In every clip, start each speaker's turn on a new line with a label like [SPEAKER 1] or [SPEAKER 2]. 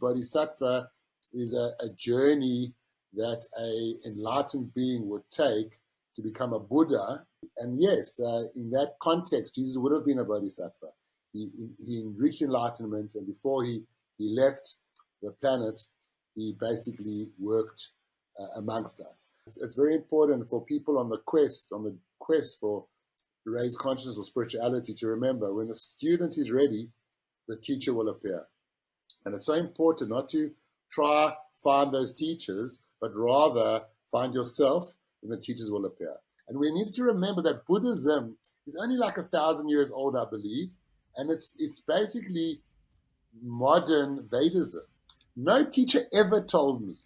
[SPEAKER 1] Bodhisattva is a journey that a enlightened being would take to become a Buddha. And yes, in that context, Jesus would have been a Bodhisattva. He reached enlightenment, and before he left the planet, he basically worked amongst us. It's very important for people on the quest for raised consciousness or spirituality to remember, when the student is ready, the teacher will appear. And it's so important not to try find those teachers, but rather find yourself, and the teachers will appear. And we need to remember that Buddhism is only like 1,000 years old, I believe, and it's basically modern Vedism. No teacher ever told me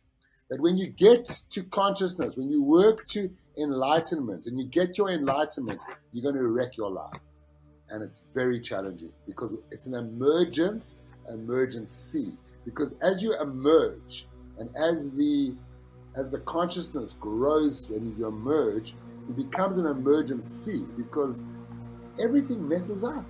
[SPEAKER 1] that when you get to consciousness, when you work to enlightenment, and you get your enlightenment, you're going to wreck your life. And it's very challenging because it's an emergency. Because as you emerge, and as the consciousness grows when you emerge, it becomes an emergency because everything messes up.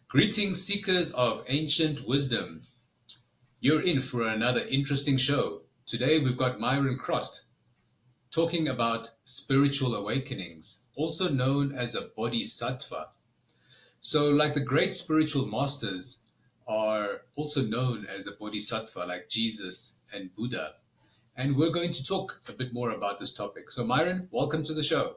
[SPEAKER 2] Greetings, seekers of ancient wisdom. You're in for another interesting show. Today we've got Myron Krost talking about spiritual awakenings, also known as a Bodhisattva. So like the great spiritual masters are also known as a Bodhisattva, like Jesus and Buddha. And we're going to talk a bit more about this topic. So Myron, welcome to the show.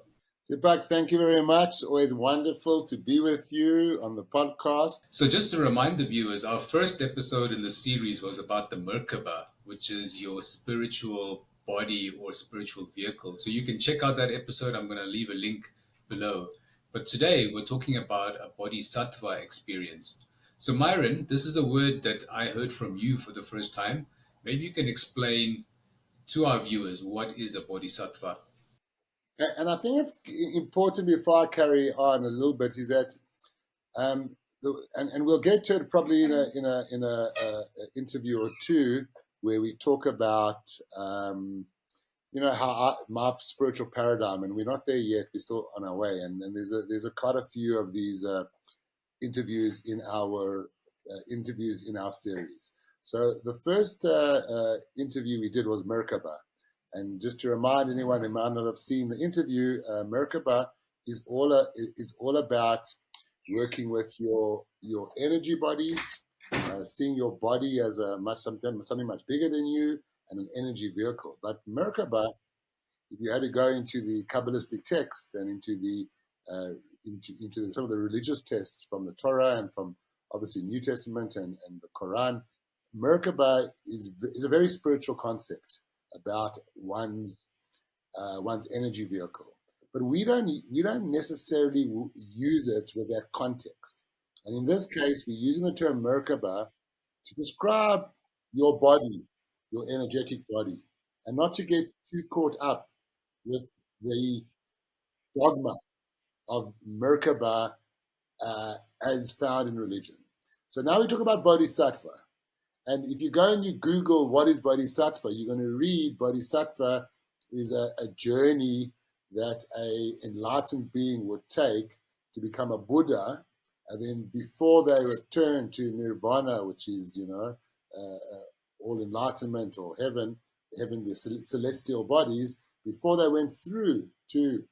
[SPEAKER 1] Deepak, thank you very much. Always wonderful to be with you on the podcast.
[SPEAKER 2] So just to remind the viewers, our first episode in the series was about the Merkaba, which is your spiritual body or spiritual vehicle. So you can check out that episode. I'm going to leave a link below. But today we're talking about a Bodhisattva experience. So Myron, this is a word that I heard from you for the first time. Maybe you can explain to our viewers what is a Bodhisattva.
[SPEAKER 1] And I think it's important, before I carry on a little bit, is that, and we'll get to it probably in a interview or two, where we talk about how my spiritual paradigm, and we're not there yet. We're still on our way, and there's quite a few of these interviews in our series. So the first interview we did was Merkaba. And just to remind anyone who might not have seen the interview, Merkaba is all about working with your energy body, seeing your body as something much bigger than you, and an energy vehicle. But Merkaba, if you had to go into the Kabbalistic text and into some of the religious texts from the Torah and from obviously New Testament and the Quran, Merkaba is a very spiritual concept about one's energy vehicle, but we don't necessarily use it with that context. And in this case, we're using the term Merkaba to describe your body, your energetic body, and not to get too caught up with the dogma of Merkaba as found in religion. So now we talk about Bodhisattva. And if you go and you Google what is Bodhisattva, you're going to read Bodhisattva is a journey that a enlightened being would take to become a Buddha, and then before they return to nirvana, which is all enlightenment or heaven, the celestial bodies, before they went through to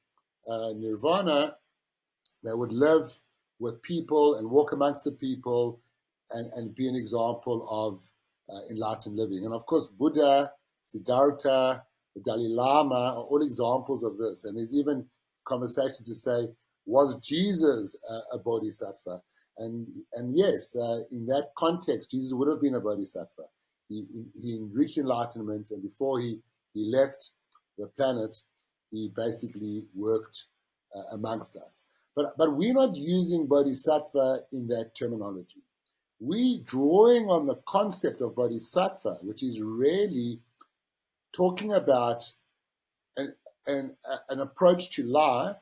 [SPEAKER 1] nirvana, they would live with people and walk amongst the people and be an example of enlightened living. And of course, Buddha, Siddhartha, the Dalai Lama are all examples of this. And there's even conversation to say, was Jesus a bodhisattva? And yes, in that context, Jesus would have been a bodhisattva. He reached enlightenment, and before he left the planet, he basically worked amongst us. But we're not using bodhisattva in that terminology. We drawing on the concept of bodhisattva, which is really talking about an approach to life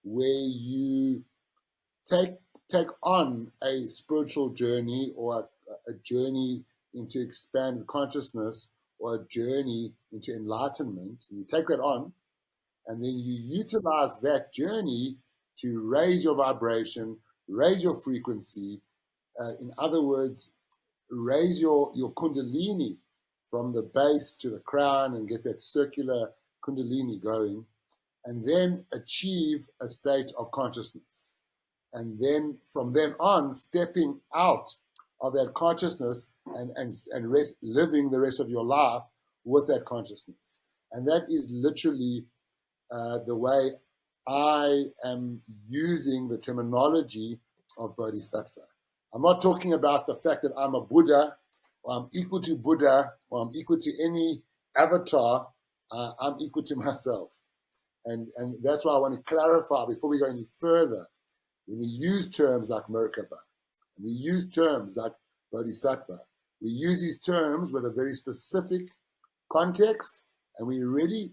[SPEAKER 1] where you take on a spiritual journey, or a journey into expanded consciousness, or a journey into enlightenment. And you take that on, and then you utilize that journey to raise your vibration, raise your frequency. In other words, raise your kundalini from the base to the crown and get that circular kundalini going, and then achieve a state of consciousness. And then from then on, stepping out of that consciousness and living the rest of your life with that consciousness. And that is literally the way I am using the terminology of Bodhisattva. I'm not talking about the fact that I'm a Buddha, or I'm equal to Buddha, or I'm equal to any avatar. I'm equal to myself. And that's why I want to clarify before we go any further. When we use terms like Merkaba, we use terms like Bodhisattva, we use these terms with a very specific context, and we really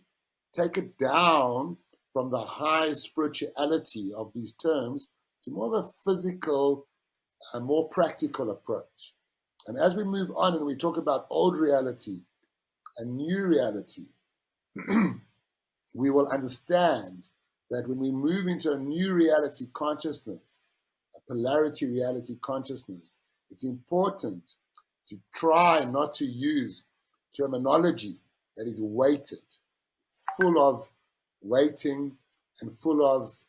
[SPEAKER 1] take it down from the high spirituality of these terms to more of a physical, a more practical approach. And as we move on and we talk about old reality and new reality, we will understand that when we move into a new reality consciousness, a polarity reality consciousness, it's important to try not to use terminology that is weighted, full of weighting and full of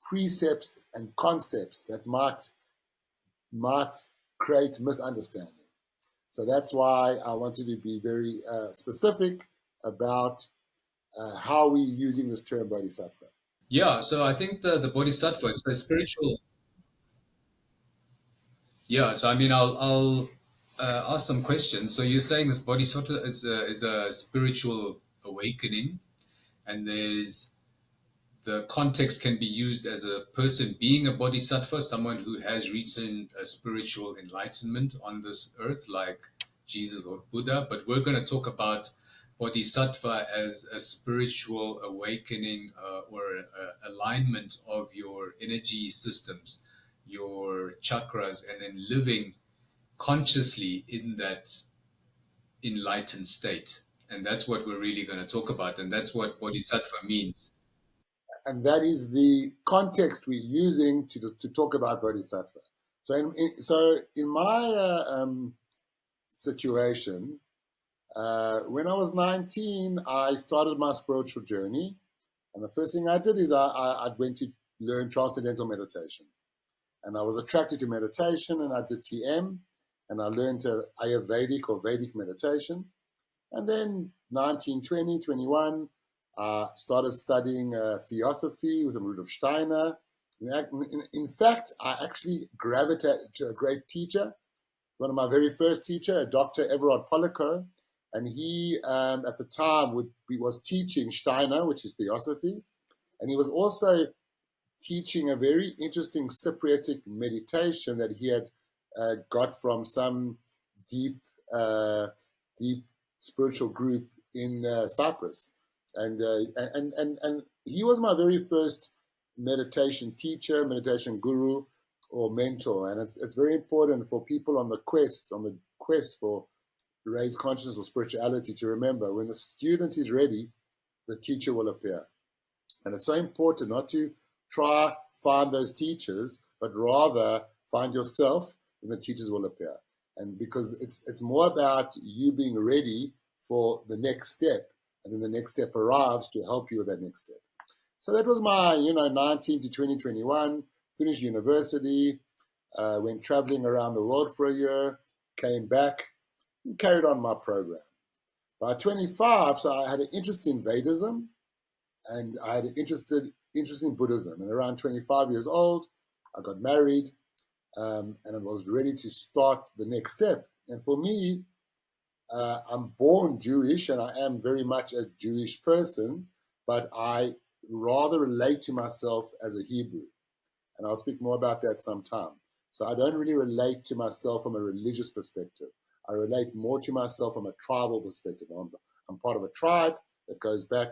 [SPEAKER 1] precepts and concepts that might create misunderstanding. So that's why I wanted to be very specific about how we're using this term Bodhisattva.
[SPEAKER 2] Yeah, so I think the Bodhisattva, it's a spiritual. Yeah, so I mean, I'll ask some questions. So you're saying this Bodhisattva is a spiritual awakening, and there's the context can be used as a person being a bodhisattva, someone who has reached a spiritual enlightenment on this earth, like Jesus or Buddha. But we're going to talk about bodhisattva as a spiritual awakening or alignment of your energy systems, your chakras, and then living consciously in that enlightened state. And that's what we're really going to talk about. And that's what bodhisattva means.
[SPEAKER 1] And that is the context we're using to talk about Bodhisattva. So in my situation, when I was 19, I started my spiritual journey. And the first thing I did is I went to learn transcendental meditation. And I was attracted to meditation, and I did TM, and I learned Ayurvedic or Vedic meditation. And then 19, 20, 21, started studying Theosophy with Rudolf Steiner. In fact, I actually gravitated to a great teacher, one of my very first teacher, Dr. Everard Polico, and he at the time was teaching Steiner, which is Theosophy, and he was also teaching a very interesting Cypriotic meditation that he had got from some deep spiritual group in Cyprus, and he was my very first meditation teacher, meditation guru, or mentor. And it's very important for people on the quest for raised consciousness or spirituality to remember, when the student is ready, the teacher will appear. And it's so important not to try find those teachers, but rather find yourself, and the teachers will appear. And because it's more about you being ready for the next step, and then the next step arrives to help you with that next step. So that was my 19 to 2021, finished university, went traveling around the world for a year, came back, and carried on my program. By 25, so I had an interest in Vedism, and I had an interest in Buddhism. And around 25 years old, I got married, and I was ready to start the next step. And for me, I'm born Jewish, and I am very much a Jewish person, but I rather relate to myself as a Hebrew. And I'll speak more about that sometime. So I don't really relate to myself from a religious perspective. I relate more to myself from a tribal perspective. I'm part of a tribe that goes back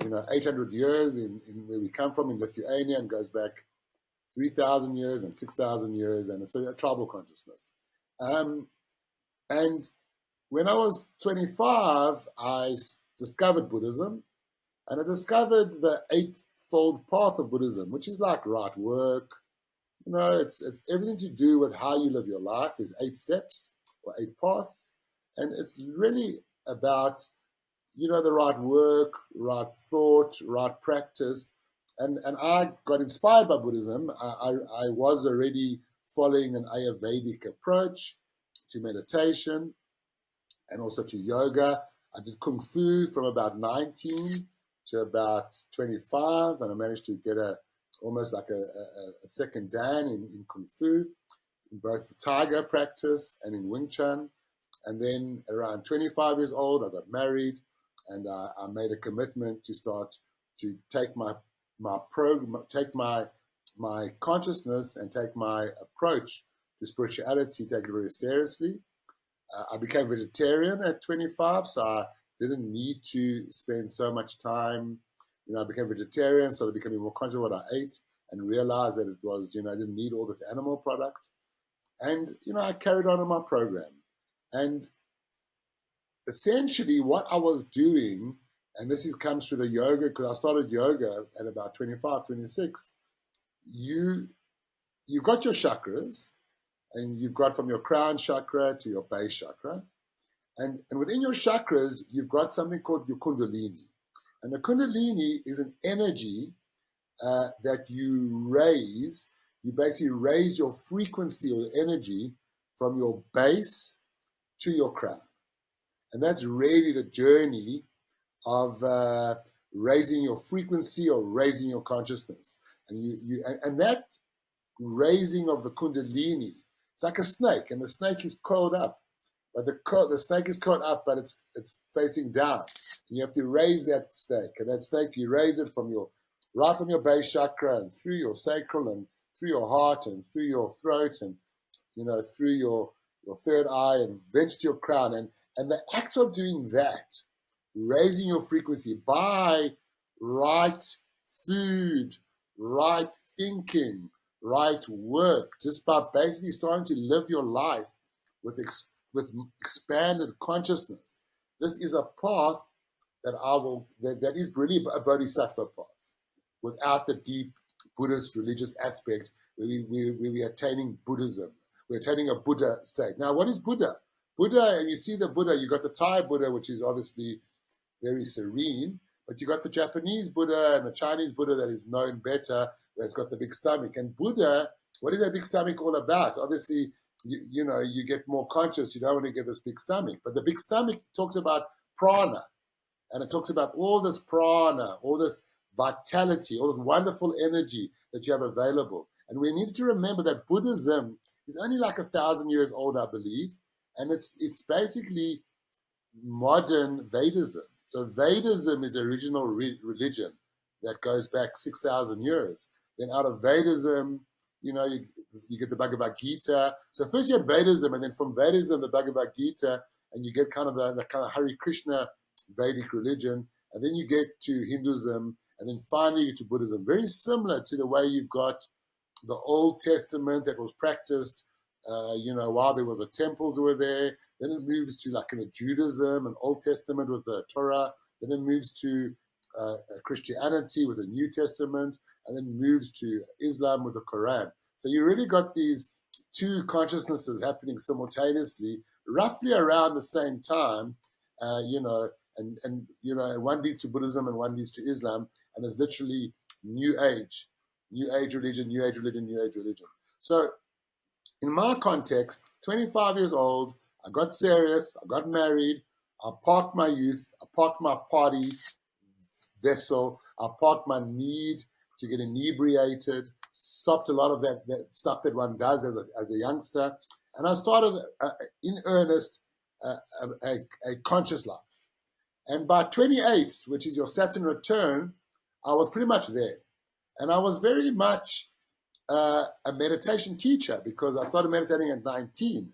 [SPEAKER 1] 800 years in where we come from in Lithuania, and goes back 3,000 years and 6,000 years, and it's a tribal consciousness. And when I was 25, I discovered Buddhism, and I discovered the 8 eightfold path of Buddhism, which is like right work. It's everything to do with how you live your life. There's 8 steps or 8 paths, and it's really about the right work, right thought, right practice. And I got inspired by Buddhism. I was already following an Ayurvedic approach to meditation and also to yoga. I did Kung Fu from about 19 to about 25, and I managed to get almost like a second Dan in Kung Fu, in both the Tiger practice and in Wing Chun. And then around 25 years old, I got married, and I made a commitment to start to take my consciousness and take my approach to spirituality, take it very seriously. I became vegetarian at 25, so I didn't need to spend so much time. I became vegetarian, started becoming more conscious of what I ate, and realized that it was, I didn't need all this animal product. And, I carried on in my program. And essentially what I was doing, and this comes through the yoga, because I started yoga at about 25, 26, you've got your chakras, and you've got from your crown chakra to your base chakra. And within your chakras, you've got something called your kundalini. And the kundalini is an energy that you raise. You basically raise your frequency or energy from your base to your crown. And that's really the journey of raising your frequency or raising your consciousness. And that raising of the kundalini, it's like a snake, and the snake is coiled up. But the snake is caught up, but it's facing down. And you have to raise that snake. And that snake, you raise it right from your base chakra and through your sacral and through your heart and through your throat and, through your third eye and eventually to your crown. And the act of doing that, raising your frequency by right food, right thinking, right work, just by basically starting to live your life with expanded consciousness. This is a path that is really a Bodhisattva path, without the deep Buddhist religious aspect where we are attaining Buddhism. We're attaining a Buddha state. Now, what is Buddha? Buddha, and you see the Buddha, you got the Thai Buddha, which is obviously very serene, but you got the Japanese Buddha and the Chinese Buddha that is known better, where it's got the big stomach. And Buddha, what is that big stomach all about? Obviously, you get more conscious. You don't want to get this big stomach. But the big stomach talks about prana. And it talks about all this prana, all this vitality, all this wonderful energy that you have available. And we need to remember that Buddhism is only like 1,000 years old, I believe. And it's basically modern Vedism. So Vedism is the original religion that goes back 6,000 years. Then out of Vedism, you get the Bhagavad Gita. So first you had Vedism, and then from Vedism, the Bhagavad Gita, and you get kind of the kind of Hare Krishna Vedic religion, and then you get to Hinduism, and then finally you get to Buddhism. Very similar to the way you've got the Old Testament that was practiced, while there was the temples that were there. Then it moves to like in the Judaism and Old Testament with the Torah. Then it moves to Christianity with the New Testament, and then moves to Islam with the Quran. So you really got these two consciousnesses happening simultaneously, roughly around the same time, and one leads to Buddhism and one leads to Islam, and it's literally New Age religion, New Age religion, New Age religion. So in my context, 25 years old, I got serious, I got married, I parked my youth, I parked my party vessel, I parked my need to get inebriated, stopped a lot of that stuff that one does as a youngster, and I started in earnest a conscious life. And by 28, which is your Saturn return, I was pretty much there. And I was very much a meditation teacher, because I started meditating at 19.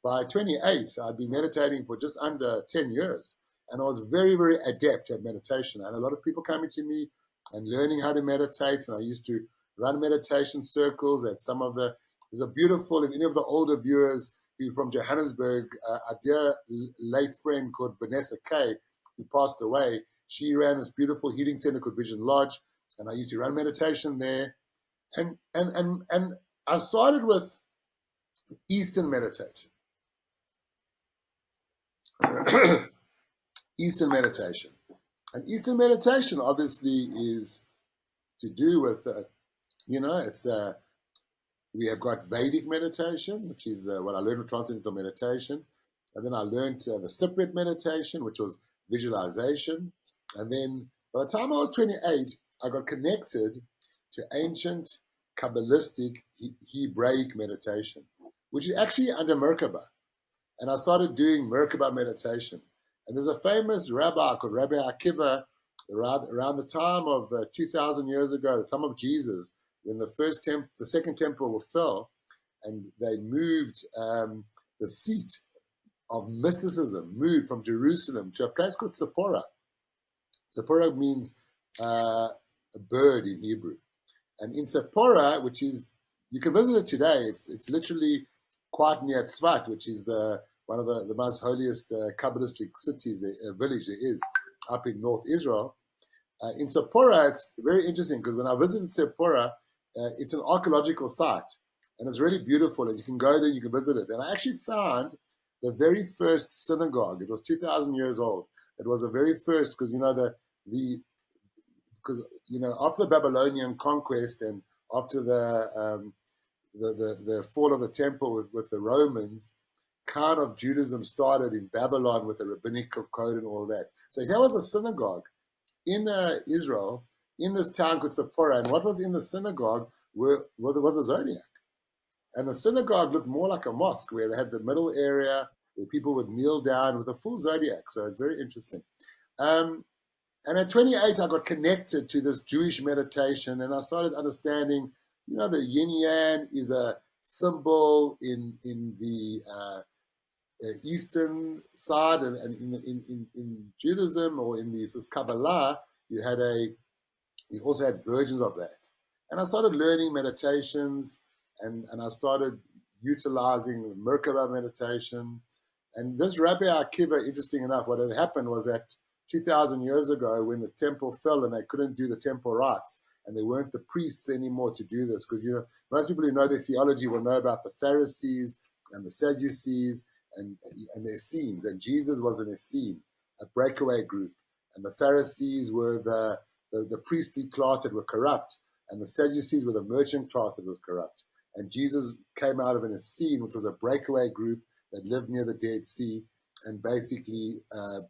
[SPEAKER 1] By 28, I'd been meditating for just under 10 years. And I was very, very adept at meditation. I had a lot of people coming to me and learning how to meditate. And I used to run meditation circles at there's a beautiful, if any of the older viewers who from Johannesburg, a dear late friend called Vanessa Kay, who passed away, she ran this beautiful healing center called Vision Lodge. and I used to run meditation there. And I started with Eastern meditation. Eastern meditation. And Eastern meditation obviously is to do with, it's we have got Vedic meditation, which is what I learned with Transcendental Meditation. And then I learned the Cypriot meditation, which was visualization. And then by the time I was 28, I got connected to ancient Kabbalistic Hebraic meditation, which is actually under Merkaba. And I started doing Merkaba meditation. And there's a famous rabbi called Rabbi Akiva around the time of 2,000 years ago, the time of Jesus, when the second temple fell, and they moved the seat of mysticism, moved from Jerusalem to a place called Sephora. Sephora means a bird in Hebrew. And in Sephora, which is, you can visit it today, it's literally quite near Tzfat, which is one of the most holiest Kabbalistic cities, village there is, up in North Israel. In Sephora, it's very interesting because when I visited Sephora, it's an archaeological site, and it's really beautiful, and you can go there, you can visit it. And I actually found the very first synagogue. It was 2,000 years old. It was the very first, because after the Babylonian conquest and after the fall of the temple with the Romans, kind of Judaism started in Babylon with the rabbinical code and all that. So here was a synagogue in Israel, in this town called Sephora, and what was in the synagogue was a zodiac. And the synagogue looked more like a mosque, where they had the middle area where people would kneel down with a full zodiac. So it's very interesting. And at 28, I got connected to this Jewish meditation, and I started understanding, the yin-yang is a symbol in the Eastern side, and in Judaism, or in this Kabbalah, you also had versions of that. And I started learning meditations, and I started utilizing Merkaba meditation. And this Rabbi Akiva, interesting enough, what had happened was that 2,000 years ago, when the temple fell and they couldn't do the temple rites, and there weren't the priests anymore to do this, because most people who know their theology will know about the Pharisees and the Sadducees and their Essenes. And Jesus was an Essene, a breakaway group. And the Pharisees were the priestly class that were corrupt, and the Sadducees were the merchant class that was corrupt. And Jesus came out of an Essene, which was a breakaway group that lived near the Dead Sea, and basically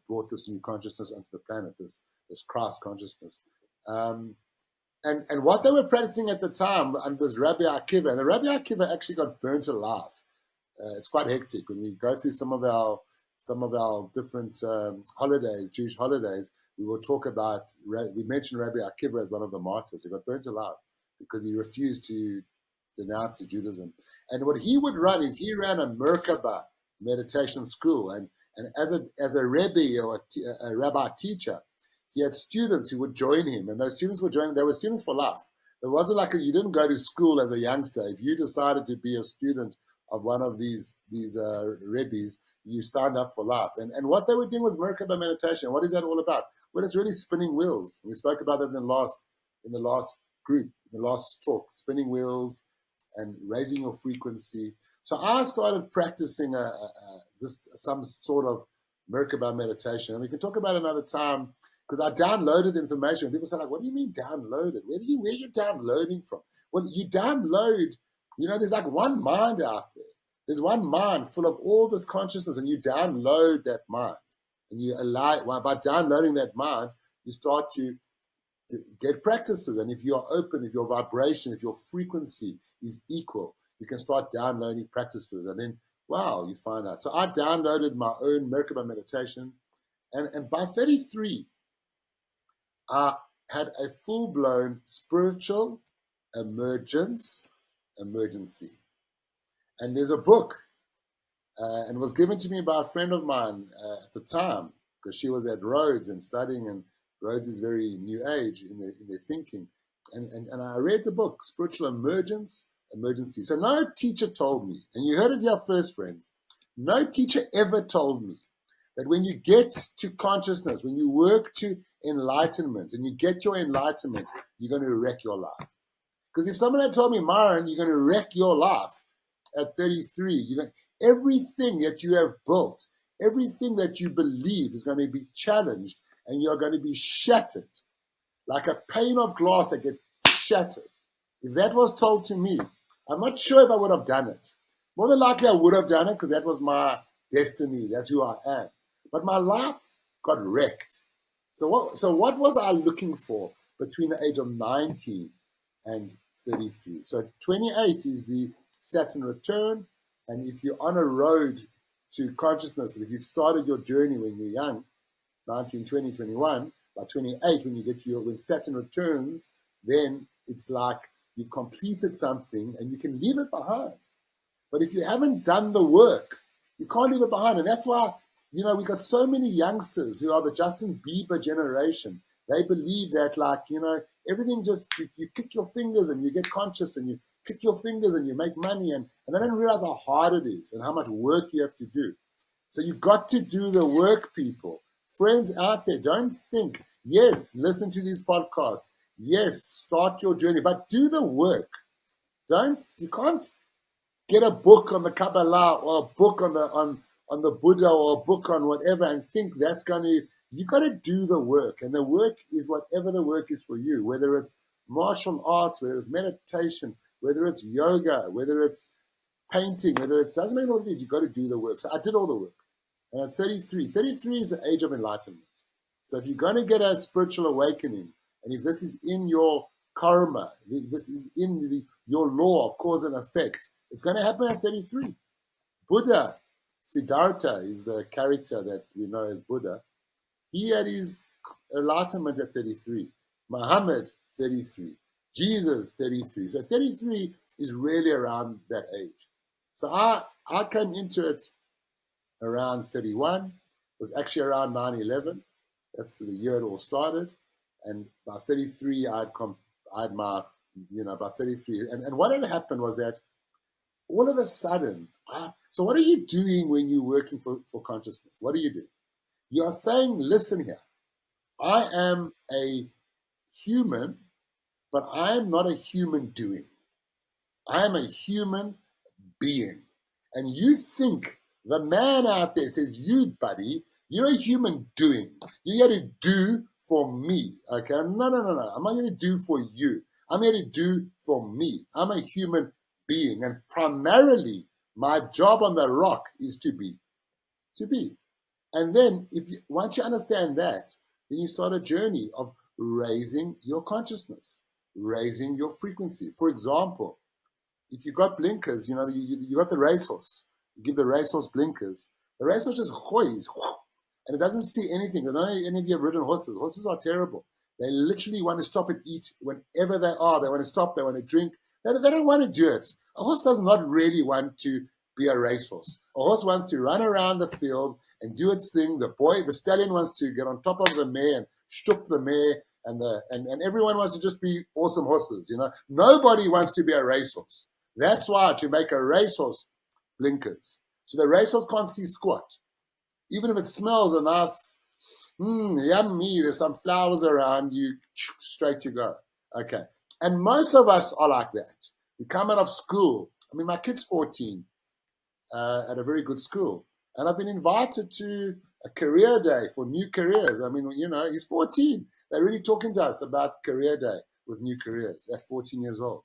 [SPEAKER 1] brought this new consciousness onto the planet, this Christ consciousness. And what they were practicing at the time under this Rabbi Akiva, and the Rabbi Akiva actually got burnt alive. It's quite hectic when we go through some of our different holidays, Jewish holidays. We will talk about. We mentioned Rabbi Akiva as one of the martyrs who got burnt alive because he refused to denounce Judaism. And what he would run is he ran a Merkaba meditation school, and as a rebbe or a rabbi teacher, he had students who would join him, and those students would join him. They were students for life. It wasn't like you didn't go to school as a youngster. If you decided to be a student of one of these rebbes, you signed up for life. And what they were doing was Merkaba meditation. What is that all about? Well, it's really spinning wheels. We spoke about that in the last group, the last talk, spinning wheels and raising your frequency. So I started practicing some sort of Merkaba meditation. And we can talk about it another time, because I downloaded information. People say, like, what do you mean downloaded? Where are you downloading from? Well, you download, there's like one mind out there. There's one mind full of all this consciousness, and you download that mind. And you allow, by downloading that mind, you start to get practices. And if you are open, if your vibration, if your frequency is equal, you can start downloading practices. And then, wow, you find out. So I downloaded my own Merkaba meditation. And by 33, I had a full-blown spiritual emergency. And there's a book, and it was given to me by a friend of mine at the time, because she was at Rhodes and studying, and Rhodes is very new age in their thinking. And I read the book, Spiritual Emergency. So no teacher told me, and you heard it here first, friends, no teacher ever told me that when you get to consciousness, when you work to enlightenment and you get your enlightenment, you're going to wreck your life. Because if someone had told me, Myron, you're going to wreck your life at 33, everything that you have built, everything that you believe is going to be challenged and you're going to be shattered like a pane of glass that gets shattered. If that was told to me, I'm not sure if I would have done it. More than likely I would have done it because that was my destiny. That's who I am. But my life got wrecked. So what was I looking for between the age of 19 and 33? So 28 is the Saturn return. And if you're on a road to consciousness, and if you've started your journey when you're young, 19, 20, 21, by 28, when Saturn returns, then it's like you've completed something and you can leave it behind. But if you haven't done the work, you can't leave it behind. And that's why, we got so many youngsters who are the Justin Bieber generation. They believe that, everything just, you kick your fingers and you get conscious, and you kick your fingers and you make money, and they don't realize how hard it is and how much work you have to do. So you got to do the work, people. Friends out there, don't think, yes, listen to these podcasts. Yes, start your journey, but do the work. You can't get a book on the Kabbalah or a book on the Buddha or a book on whatever and think that's going to, you got to do the work. And the work is whatever the work is for you, whether it's martial arts, whether it's meditation, whether it's yoga, whether it's painting, whether it doesn't matter what it is, you got to do the work. So I did all the work. And at 33 is the age of enlightenment. So if you're going to get a spiritual awakening, and if this is in your karma, this is in your law of cause and effect, it's going to happen at 33. Buddha, Siddhartha is the character that we know as Buddha. He had his enlightenment at 33. Muhammad, 33. Jesus, 33. So 33 is really around that age. So I came into it around 31. It was actually around 9/11. That's the year it all started. And by 33, I had my, by 33. And what had happened was that all of a sudden, so what are you doing when you're working for consciousness? What do? You are saying, listen here, I am a human, but I am not a human doing. I am a human being. And you think the man out there says, you, buddy, you're a human doing. You got to do for me. Okay? No. I'm not going to do for you. I'm going to do for me. I'm a human being. And primarily, my job on the rock is to be. To be. And then, once you understand that, then you start a journey of raising your consciousness, raising your frequency. For example, if you got blinkers, you got the racehorse. You give the racehorse blinkers. The racehorse just hoys, and it doesn't see anything. I don't know if any of you have ridden horses. Horses are terrible. They literally want to stop and eat whenever they are. They want to stop. They want to drink. They don't want to do it. A horse does not really want to be a racehorse. A horse wants to run around the field and do its thing. The stallion wants to get on top of the mare and shoot the mare, and everyone wants to just be awesome horses. Nobody wants to be a racehorse. That's why to make a racehorse, blinkers. So the racehorse can't see squat. Even if it smells a nice, yummy, there's some flowers around, you straight you go. Okay. And most of us are like that. We come out of school. I mean, my kid's 14 at a very good school. And I've been invited to a career day for new careers. I mean, he's 14. They're really talking to us about career day with new careers at 14 years old,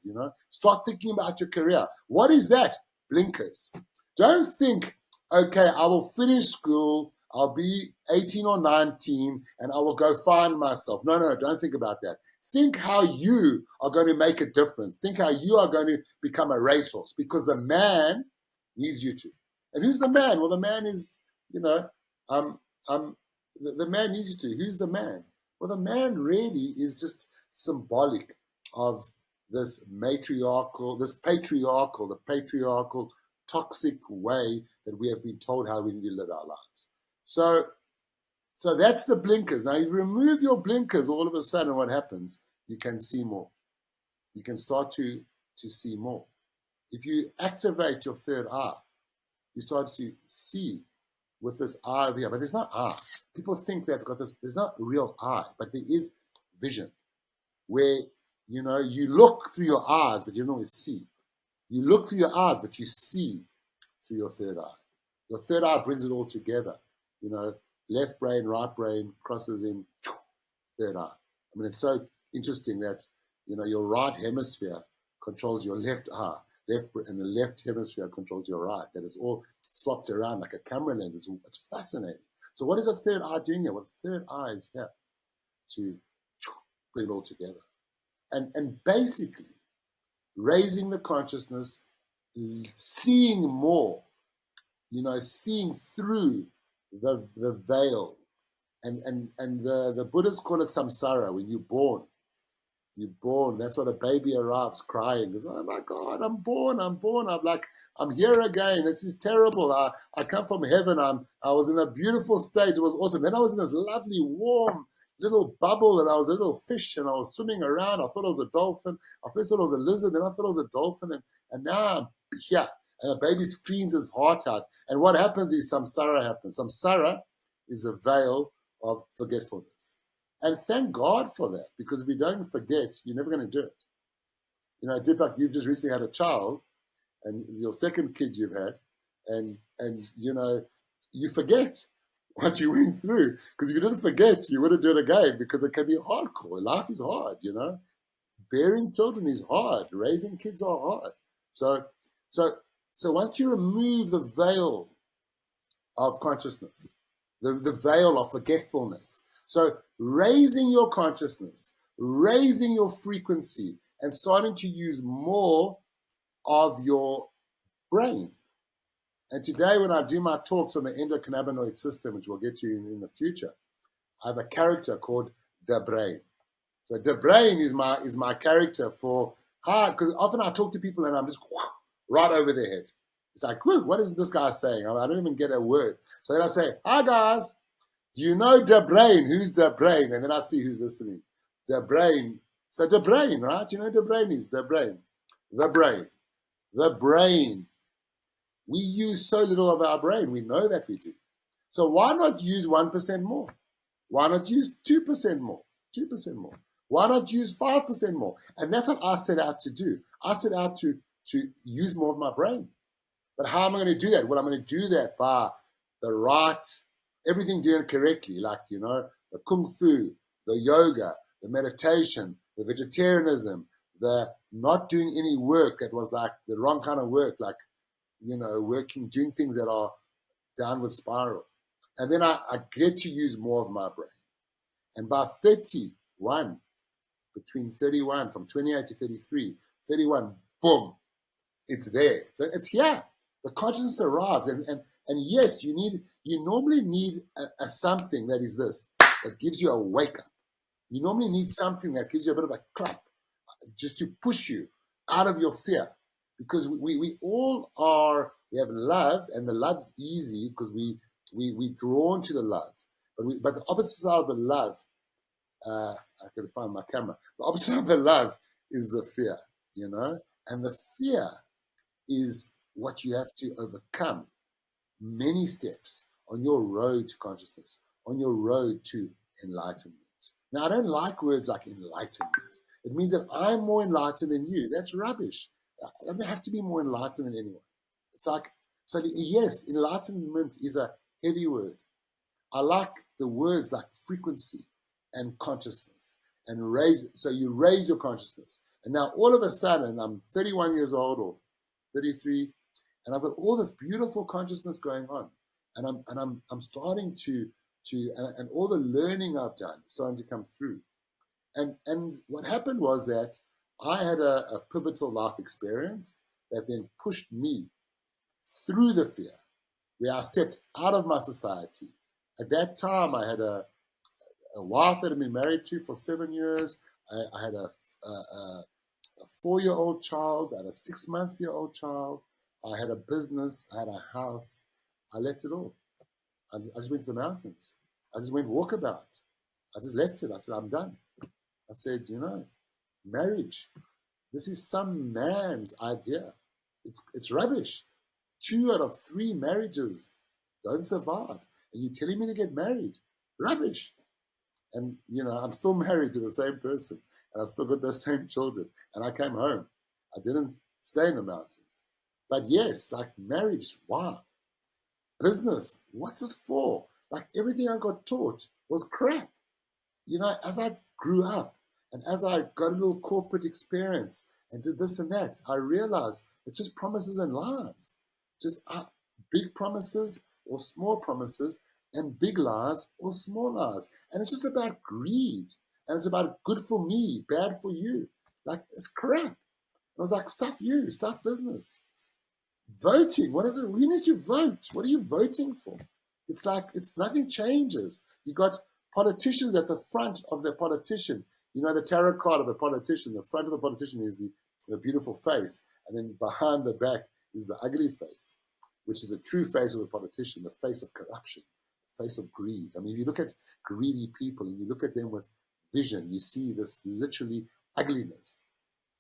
[SPEAKER 1] Start thinking about your career. What is that? Blinkers. Don't think, okay, I will finish school, I'll be 18 or 19, and I will go find myself. No, don't think about that. Think how you are going to make a difference. Think how you are going to become a racehorse, because the man needs you to. And who's the man? Well, the man is, the man needs you to. Who's the man? Well, the man really is just symbolic of this patriarchal, toxic way that we have been told how we need to live our lives. So that's the blinkers. Now, if you remove your blinkers, all of a sudden what happens? You can see more. You can start to see more. If you activate your third eye, you start to see with this eye over here, but there's no eye. People think they've got this, there's not real eye, but there is vision where, you look through your eyes, but you don't always see. You look through your eyes, but you see through your third eye. Your third eye brings it all together. Left brain, right brain crosses in third eye. I mean, it's so interesting that, your right hemisphere controls your left eye, and the left hemisphere controls your right, that it's all swapped around like a camera lens. It's fascinating. So what is the third eye doing here? Well, the third eye is here to bring it all together. And basically, raising the consciousness, seeing more, seeing through the veil. And the Buddhists call it samsara. When you're born, that's why the baby arrives crying. Goes, oh my God, I'm born. I'm here again. This is terrible. I come from heaven. I was in a beautiful state. It was awesome. Then I was in this lovely, warm little bubble, and I was a little fish, and I was swimming around. I thought I was a dolphin. I first thought I was a lizard, then I thought I was a dolphin, and now I'm here. And the baby screams his heart out. And what happens is samsara happens. Samsara is a veil of forgetfulness. And thank God for that, because if you don't forget, you're never going to do it. Deepak, you've just recently had a child, and your second kid you've had, and you forget what you went through, because if you didn't forget, you wouldn't do it again, because it can be hardcore. Life is hard, Bearing children is hard. Raising kids are hard. So once you remove the veil of consciousness, the veil of forgetfulness, so raising your consciousness, raising your frequency, and starting to use more of your brain. And today, when I do my talks on the endocannabinoid system, which we'll get to in the future, I have a character called the brain. So the brain is my character for hard, because often I talk to people and I'm just right over their head. It's like, what is this guy saying? I don't even get a word. So then I say, hi guys, do you know the brain? Who's the brain? And then I see who's listening. The brain. So the brain, right? You know what the brain is? The brain. The brain. The brain. We use so little of our brain. We know that we do. So why not use 1% more? Why not use 2% more? 2% more. Why not use 5% more? And that's what I set out to do. I set out to use more of my brain. But how am I going to do that? Well, I'm going to do that by the right, everything doing it correctly, like, the kung fu, the yoga, the meditation, the vegetarianism, the not doing any work that was like the wrong kind of work, like, doing things that are downward spiral. And then I get to use more of my brain. And by 31, between 31, from 28 to 33, 31, boom, it's there. It's here. The consciousness arrives. And yes, you normally need a something that is this, that gives you a wake up. You normally need something that gives you a bit of a clap, just to push you out of your fear. Because we all are, we have love, and the love's easy because we drawn to the love. But the opposite side of the love, I can find my camera. The opposite of the love is the fear, and the fear is what you have to overcome many steps on your road to consciousness, on your road to enlightenment. Now, I don't like words like enlightenment. It means that I'm more enlightened than you. That's rubbish. I don't have to be more enlightened than anyone. It's like, so yes, enlightenment is a heavy word. I like the words like frequency and consciousness, and so you raise your consciousness. And now all of a sudden, I'm 31 years old or 33, and I've got all this beautiful consciousness going on. And I'm starting to and all the learning I've done is starting to come through. And what happened was that I had a pivotal life experience that then pushed me through the fear, where I stepped out of my society. At that time, I had a wife that I'd been married to for 7 years. I had a 4-year-old child. I had a 6-month-old child. I had a business. I had a house. I left it all. I just went to the mountains. I just went walkabout. I just left it. I said, I'm done. I said, marriage, this is some man's idea. It's rubbish. 2 out of 3 marriages don't survive. And you're telling me to get married. Rubbish. And, I'm still married to the same person. And I've still got those same children. And I came home. I didn't stay in the mountains. But yes, like marriage, wow. Business, what's it for? Like everything I got taught was crap. As I grew up and as I got a little corporate experience and did this and that, I realized it's just promises and lies. Just big promises or small promises and big lies or small lies. And it's just about greed. And it's about good for me, bad for you. Like, it's crap. I was like, stuff you, stuff business. Voting, what is it? Who needs to vote? What are you voting for? It's like, nothing changes. You got politicians at the front of the politician. The tarot card of the politician. The front of the politician is the beautiful face. And then behind the back is the ugly face, which is the true face of the politician, the face of corruption, the face of greed. I mean, if you look at greedy people and you look at them with vision, you see this literally ugliness,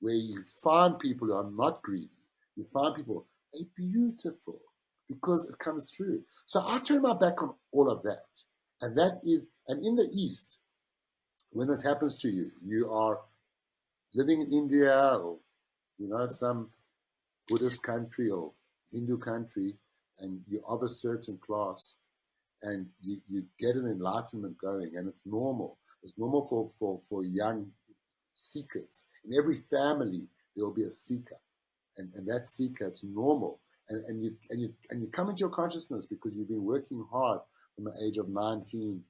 [SPEAKER 1] where you find people who are not greedy. You find people, they're beautiful because it comes through. So I turn my back on all of that. And in the East, when this happens to you, you are living in India or, some Buddhist country or Hindu country, and you're of a certain class, and you get an enlightenment going, and it's normal. It's normal for young seekers. In every family, there will be a seeker. And that seeker, it's normal. And you come into your consciousness because you've been working hard from the age of 19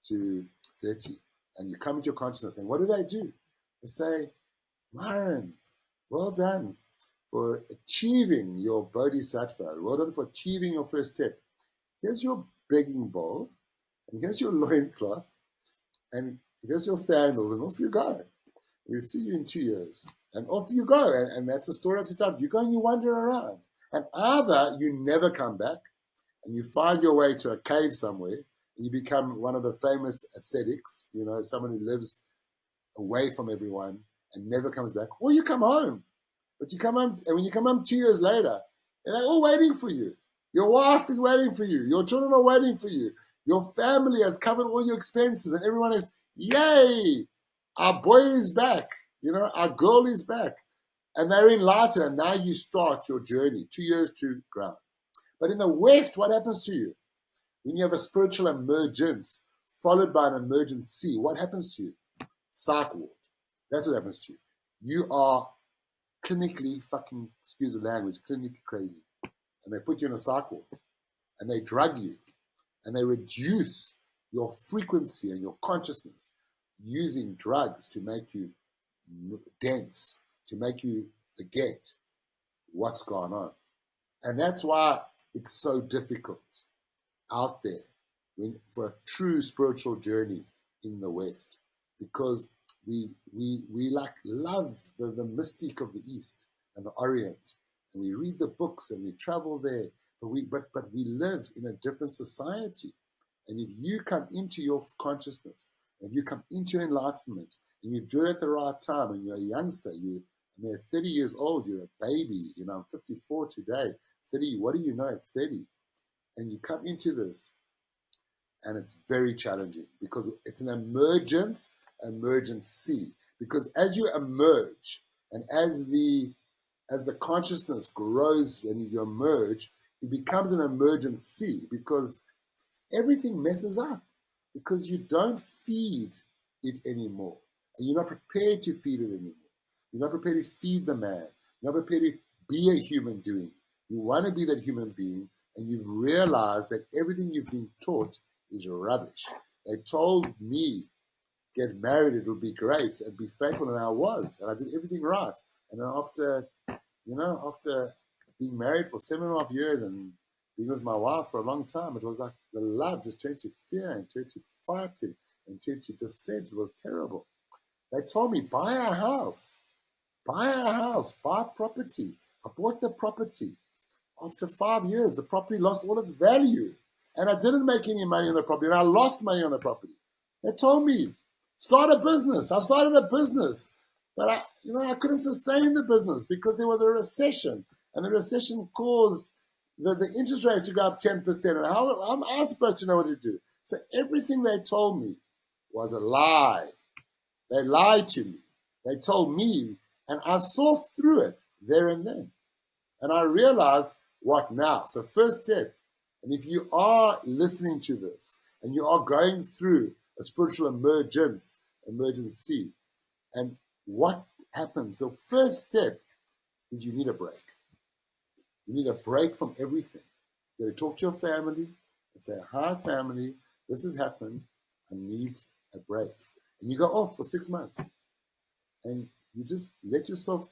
[SPEAKER 1] to 30. And you come into your consciousness, and what do? They say, Myron, well done for achieving your Bodhisattva. Well done for achieving your first step. Here's your begging bowl, and here's your loincloth, and here's your sandals, and off you go. We'll see you in 2 years. And off you go. And that's the story of the time. You go and you wander around. And either you never come back, and you find your way to a cave somewhere, and you become one of the famous ascetics, someone who lives away from everyone and never comes back, or you come home. But you come home, and when you come home 2 years later, they're all waiting for you. Your wife is waiting for you. Your children are waiting for you. Your family has covered all your expenses, and everyone is, yay, our boy is back. Our girl is back. And they're enlightened, and now you start your journey, 2 years to ground. But in the West, what happens to you? When you have a spiritual emergence followed by an emergency, what happens to you? Psych ward. That's what happens to you. You are clinically fucking, excuse the language, clinically crazy. And they put you in a psych ward. And they drug you. And they reduce your frequency and your consciousness using drugs to make you dense, to make you forget what's going on. And that's why it's so difficult out there for a true spiritual journey in the West, because we like love the mystique of the East and the Orient, and we read the books and we travel there, but we live in a different society. And if you come into your consciousness, if you come into your enlightenment, and you do it at the right time, and you're a youngster, you're 30 years old, you're a baby, I'm 54 today, 30, what do you know at 30? And you come into this, and it's very challenging because it's an emergency. Because as you emerge, and as the consciousness grows and you emerge, it becomes an emergency because everything messes up because you don't feed it anymore. And you're not prepared to feed it anymore. You're not prepared to feed the man. You're not prepared to be a human being. You want to be that human being, and you've realized that everything you've been taught is rubbish. They told me, get married, it would be great, and be faithful, and I was, and I did everything right. And then after being married for 7.5 years and being with my wife for a long time, it was like the love just turned to fear and turned to fighting and turned to dissent. It was terrible. They told me, buy a house, buy property. I bought the property. After 5 years, the property lost all its value. And I didn't make any money on the property, and I lost money on the property. They told me, start a business. I started a business. But I couldn't sustain the business because there was a recession. And the recession caused the interest rates to go up 10%. And how am I supposed to know what to do? So everything they told me was a lie. They lied to me. They told me, and I saw through it there and then. And I realized, what now? So first step, and if you are listening to this and you are going through a spiritual emergency, and what happens? The first step is you need a break. You need a break from everything. You got to talk to your family and say, hi, family, this has happened. I need a break. And you go off for 6 months. And you just let yourself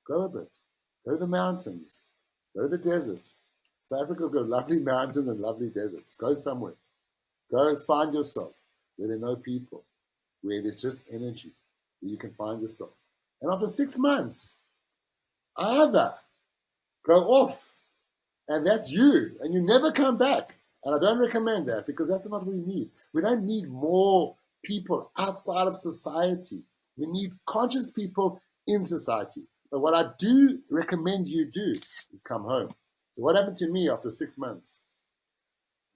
[SPEAKER 1] go a bit. Go to the mountains. Go to the desert. South Africa's got lovely mountains and lovely deserts. Go somewhere. Go find yourself where there are no people, where there's just energy, where you can find yourself. And after 6 months, either go off, and that's you, and you never come back. And I don't recommend that, because that's not what we need. We don't need more people outside of society. We need conscious people in society. But what I do recommend you do is come home. So what happened to me after 6 months?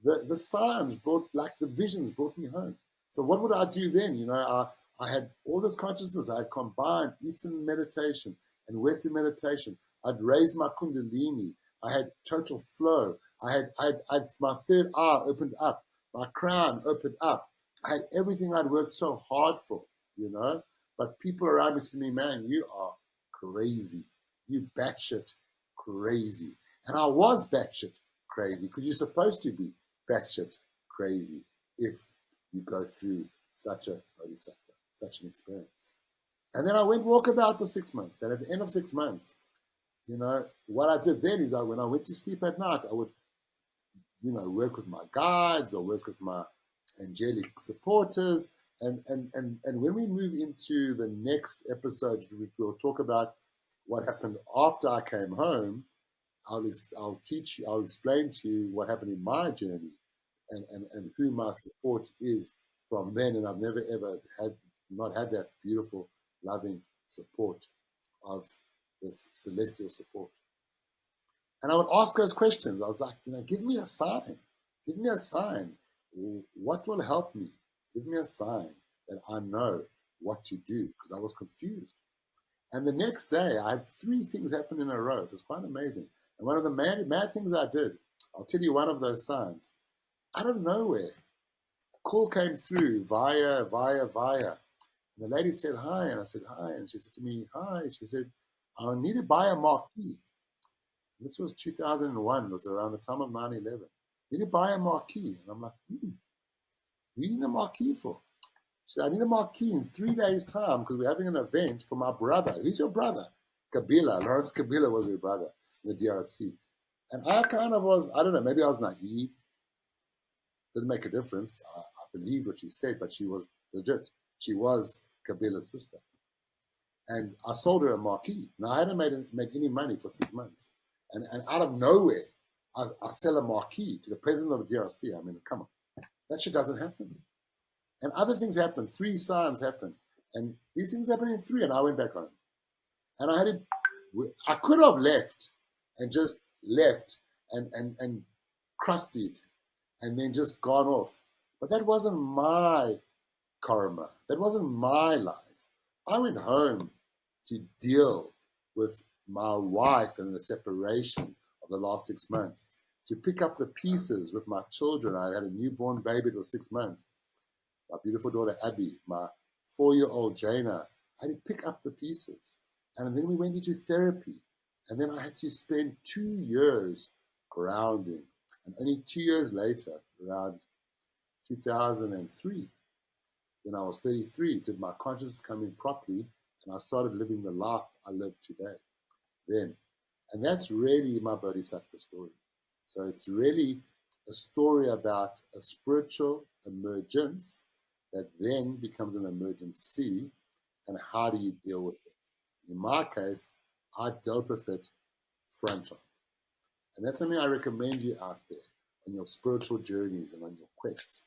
[SPEAKER 1] The signs brought, like the visions brought me home. So what would I do then? You know, I had all this consciousness. I had combined Eastern meditation and Western meditation. I'd raised my Kundalini. I had total flow. I had my third eye opened up. My crown opened up. I had everything I'd worked so hard for, you know. But people around me said to me, man, you are crazy. You batshit crazy. And I was batshit crazy, because you're supposed to be batshit crazy if you go through such a bodhisattva, such an experience. And then I went walkabout for 6 months. And at the end of 6 months, you know, what I did then is when I went to sleep at night, I would, you know, work with my guides or work with my angelic supporters. And when we move into the next episode, which we'll talk about what happened after I came home, I'll explain to you what happened in my journey and who my support is from then. And I've never ever not had that beautiful, loving support of this celestial support. And I would ask those questions. I was like, you know, give me a sign. Give me a sign. What will help me? Give me a sign that I know what to do, because I was confused. And the next day, I had 3 things happen in a row. It was quite amazing. And one of the mad things I did, I'll tell you one of those signs. Out of nowhere, a call came through via. And the lady said, hi. And I said, hi. And she said to me, hi. She said, I need to buy a marquee. This was 2001. It was around the time of 9/11. I need to buy a marquee. And I'm like, what do you need a marquee for? She said, I need a marquee in 3 days' time, because we're having an event for my brother. Who's your brother? Kabila. Lawrence Kabila was her brother in the DRC. And I kind of was, I don't know, maybe I was naive. Didn't make a difference. I believed what she said, but she was legit. She was Kabila's sister. And I sold her a marquee. Now, I hadn't made any money for 6 months. And out of nowhere, I sell a marquee to the president of the DRC. I mean, come on. That shit doesn't happen. And other things happened. 3 signs happened. And these things happened in 3, and I went back home. And I could have left and just left and crusted and then just gone off. But that wasn't my karma. That wasn't my life. I went home to deal with my wife and the separation of the last 6 months, to pick up the pieces with my children. I had a newborn baby. It was 6 months. My beautiful daughter, Abby, my 4-year-old Jaina. I had to pick up the pieces. And then we went into therapy. And then I had to spend 2 years grounding. And only 2 years later, around 2003, when I was 33, did my consciousness come in properly, and I started living the life I live today. Then. And that's really my Bodhisattva story. So it's really a story about a spiritual emergence that then becomes an emergency, and how do you deal with it? In my case, I dealt with it frontal. And that's something I recommend you out there on your spiritual journeys and on your quests.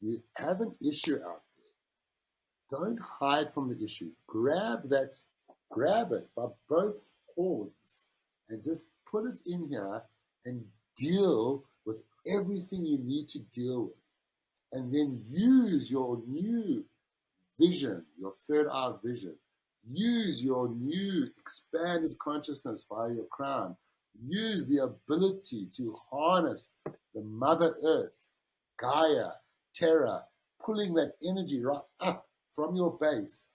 [SPEAKER 1] You have an issue out there. Don't hide from the issue. Grab it by both horns and just put it in here and deal with everything you need to deal with. And then use your new vision, your third eye vision. Use your new expanded consciousness via your crown. Use the ability to harness the Mother Earth, Gaia, Terra, pulling that energy right up from your base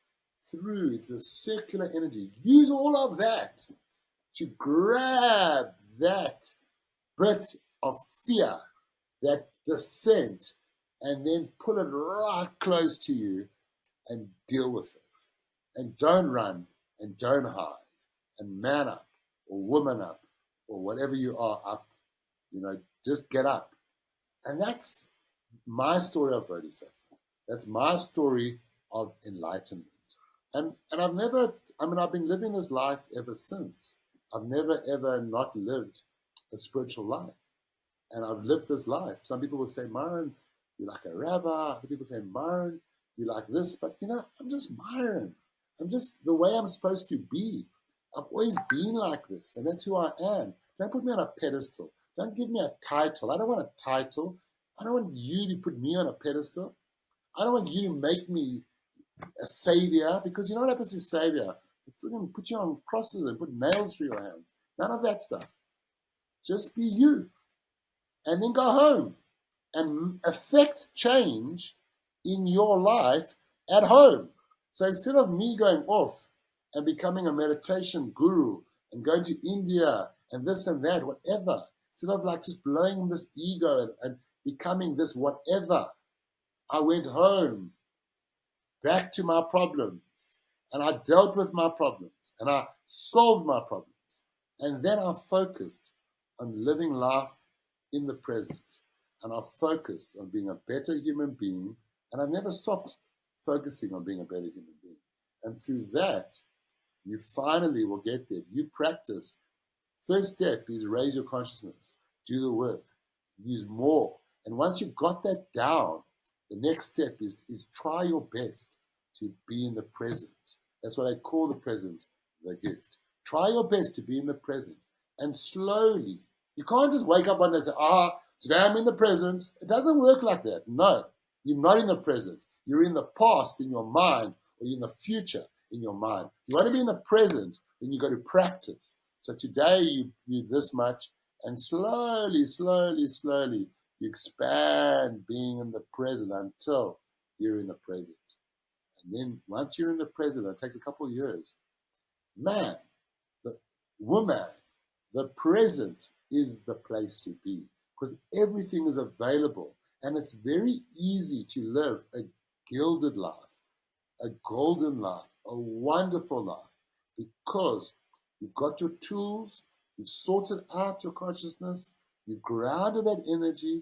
[SPEAKER 1] through. It's a circular energy. Use all of that to grab that bit of fear, that descent, and then pull it right close to you and deal with it. And don't run and don't hide, and man up or woman up or whatever you are up, just get up. And that's my story of Bodhisattva. That's my story of enlightenment. And I've been living this life ever since. I've never, ever not lived a spiritual life. And I've lived this life. Some people will say, Myron, you're like a rabbi. Other people say, Myron, you're like this. But, I'm just Myron. I'm just the way I'm supposed to be. I've always been like this, and that's who I am. Don't put me on a pedestal. Don't give me a title. I don't want a title. I don't want you to put me on a pedestal. I don't want you to make me a savior, because you know what happens to savior? They're going to put you on crosses and put nails through your hands. None of that stuff. Just be you. And then go home and affect change in your life at home. So instead of me going off and becoming a meditation guru and going to India and this and that, whatever, instead of like just blowing this ego and becoming this whatever, I went home, back to my problems, and I dealt with my problems, and I solved my problems. And then I focused on living life in the present. And I focused on being a better human being, and I've never stopped focusing on being a better human being. And through that, you finally will get there. If you practice, first step is raise your consciousness, do the work, use more. And once you've got that down, the next step is try your best to be in the present. That's what I call the present, the gift. Try your best to be in the present. And slowly, you can't just wake up one day and say, today I'm in the present. It doesn't work like that. No, you're not in the present. You're in the past in your mind, or you're in the future in your mind. If you want to be in the present, then you got to practice. So today you do this much, and slowly, slowly, slowly, you expand being in the present until you're in the present. And then once you're in the present, it takes a couple of years. Man, the woman, the present is the place to be, because everything is available, and it's very easy to live a gilded life, a golden life, a wonderful life, because you've got your tools, you've sorted out your consciousness, you've grounded that energy,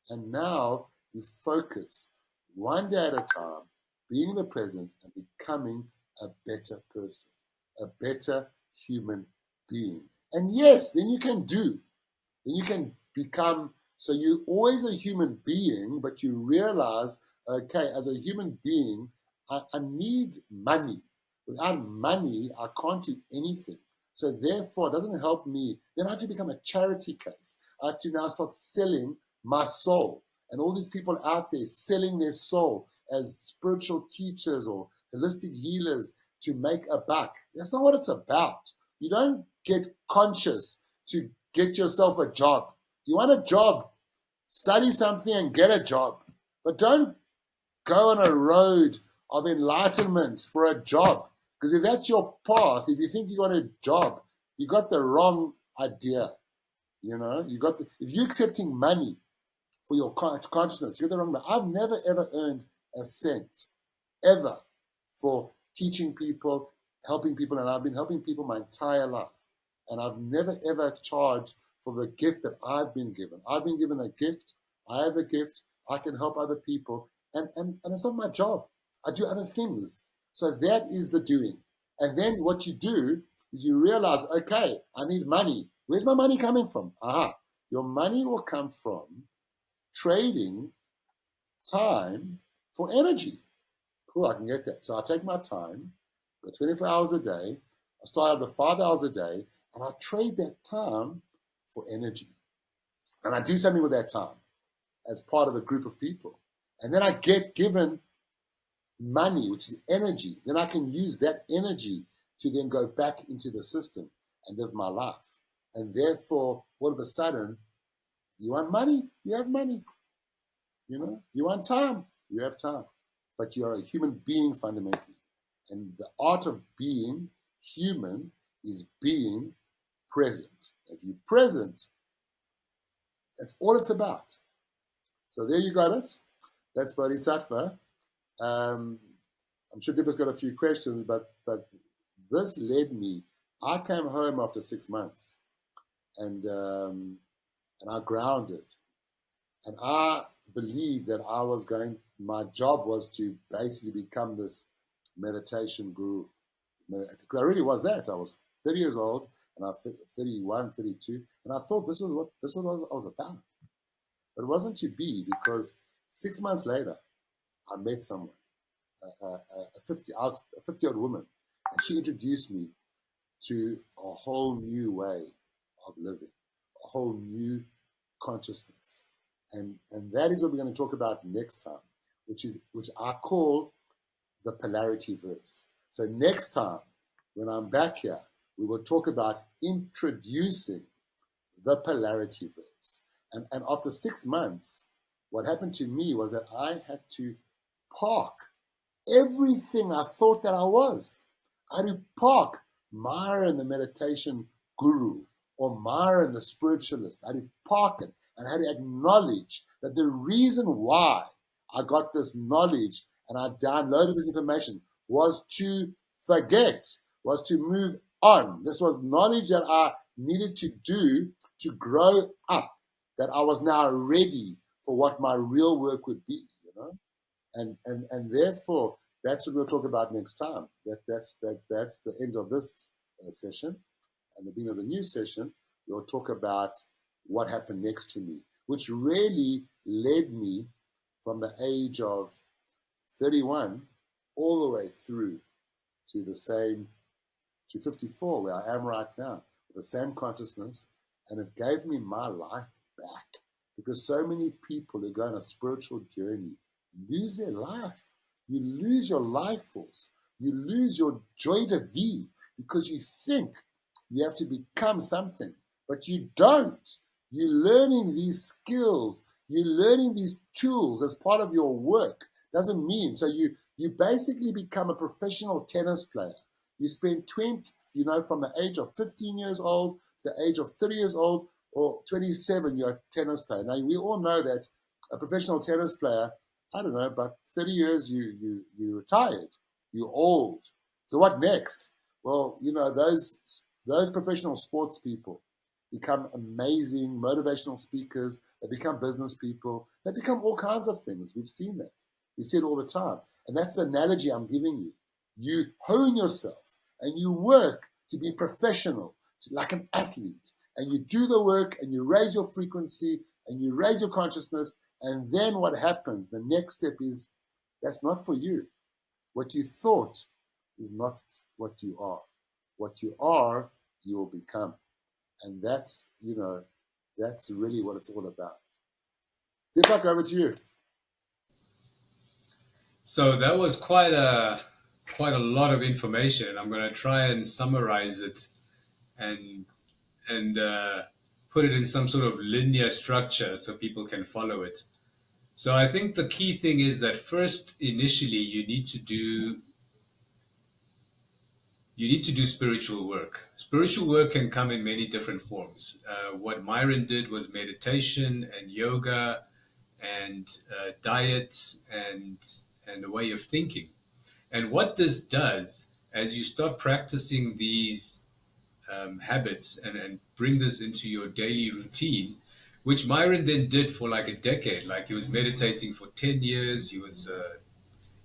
[SPEAKER 1] and now you focus one day at a time, being in the present and becoming a better person, a better human being. And yes, then you can become, so you're always a human being, but you realize, okay, as a human being, I need money. Without money, I can't do anything. So therefore, it doesn't help me. Then I have to become a charity case. I have to now start selling my soul. And all these people out there selling their soul as spiritual teachers or holistic healers to make a buck. That's not what it's about. You don't get conscious to get yourself a job. You want a job, study something and get a job. But don't go on a road of enlightenment for a job. Because if that's your path, if you think you got a job, you got the wrong idea. If you're accepting money for your consciousness, you're the wrong man. I've never ever earned a cent, ever, for teaching people, helping people, and I've been helping people my entire life. And I've never ever charged for the gift that I've been given. I've been given a gift. I have a gift. I can help other people. And it's not my job. I do other things. So that is the doing. And then what you do is you realize, okay, I need money. Where's my money coming from? Your money will come from trading time for energy. Cool, I can get that. So I take my time, 24 hours a day. I start out with 5 hours a day, and I trade that time for energy. And I do something with that time as part of a group of people. And then I get given money, which is energy. Then I can use that energy to then go back into the system and live my life. And therefore, all of a sudden, you want money, you have money. You want time, you have time. But you are a human being fundamentally. And the art of being human is being present. If you're present, that's all it's about. So there you got it. That's Bodhisattva. I'm sure Dibba's got a few questions, but this led me. I came home after 6 months, and I grounded, and I believed that I was going. My job was to basically become this meditation guru. Because I really was that. I was 30 years old, and I'm 31, 32, and I thought this was what I was about. But it wasn't to be, because 6 months later, I met someone, a 50-year-old woman, and she introduced me to a whole new way of living, a whole new consciousness, and that is what we're going to talk about next time, which I call the polarity verse. So next time, when I'm back here, we will talk about introducing the polarity verse. And after 6 months, what happened to me was that I had to park everything I thought that I was. I had to park Myron, the meditation guru, or Myron, the spiritualist. I had to park it, and I had to acknowledge that the reason why I got this knowledge and I downloaded this information was to forget, was to move on. This was knowledge that I needed to do to grow up, that I was now ready for what my real work would be, and therefore that's what we'll talk about next time. That's the end of this session, and the beginning of the new session. We'll talk about what happened next to me, which really led me from the age of 31 all the way through to 54, where I am right now, with the same consciousness, and it gave me my life back. Because so many people who go on a spiritual journey lose their life. You lose your life force. You lose your joy de vie, because you think you have to become something, but you don't. You're learning these skills. You're learning these tools as part of your work. Doesn't mean, so you basically become a professional tennis player. You spend from the age of 15 years old to the age of 30 years old, or 27, you're a tennis player. Now, we all know that a professional tennis player, I don't know, about 30 years, you retired. You're old. So what next? Well, those professional sports people become amazing motivational speakers. They become business people. They become all kinds of things. We've seen that. We see it all the time. And that's the analogy I'm giving you. You hone yourself and you work to be professional, like an athlete. And you do the work and you raise your frequency and you raise your consciousness. And then what happens? The next step is, that's not for you. What you thought is not what you are. What you are, you will become. And that's really what it's all about. Deepak, over to you.
[SPEAKER 2] So that was quite a lot of information. I'm going to try and summarize it and put it in some sort of linear structure so people can follow it. So I think the key thing is that first, initially, you need to do spiritual work. Spiritual work can come in many different forms. What Myron did was meditation and yoga and diets and a way of thinking. And what this does, as you start practicing these habits and bring this into your daily routine, which Myron then did for like a decade. Like, he was meditating for 10 years. He was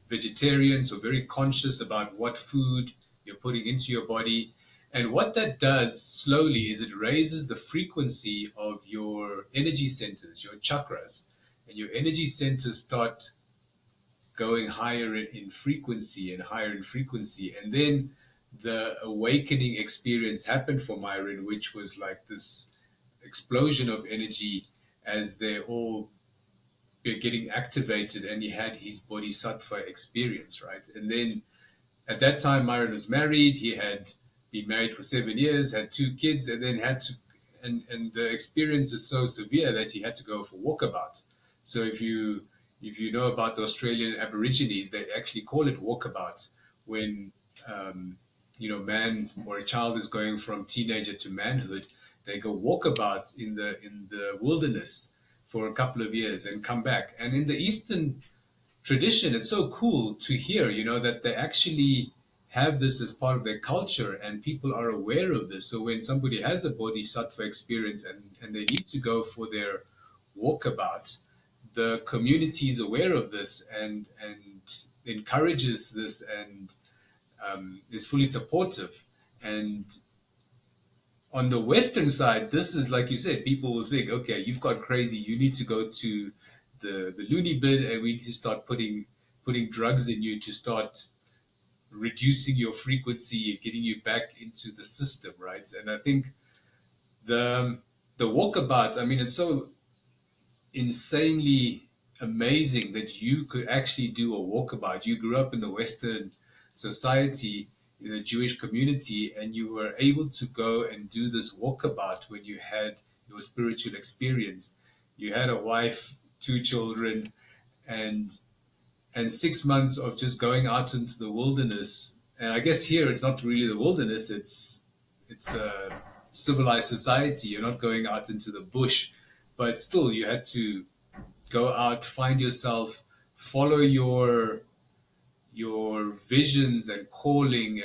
[SPEAKER 2] vegetarian, so very conscious about what food you're putting into your body. And what that does slowly is it raises the frequency of your energy centers, your chakras. And your energy centers start going higher in frequency and higher in frequency. And then the awakening experience happened for Myron, which was like this explosion of energy as they're all getting activated, and he had his Bodhisattva experience, right? And then at that time, Myron was married. He had been married for 7 years, had 2 kids, and then had to, and the experience is so severe that he had to go for walkabout. So if you know about the Australian Aborigines, they actually call it walkabout when man or a child is going from teenager to manhood. They go walkabout in the wilderness for a couple of years and come back. And in the Eastern tradition, it's so cool to hear, that they actually have this as part of their culture and people are aware of this. So when somebody has a bodhisattva experience and they need to go for their walkabout, the community is aware of this and encourages this and is fully supportive. And on the Western side, this is like you said, people will think, okay, you've got crazy, you need to go to the loony bin, and we need to start putting drugs in you to start reducing your frequency and getting you back into the system, right? And I think the walkabout, I mean, it's so insanely amazing that you could actually do a walkabout. You grew up in the Western society, in the Jewish community, and you were able to go and do this walkabout when you had your spiritual experience. You had a wife, 2 children, and 6 months of just going out into the wilderness. And I guess here it's not really the wilderness; it's a civilized society. You're not going out into the bush, but still you had to go out, find yourself, follow your visions and calling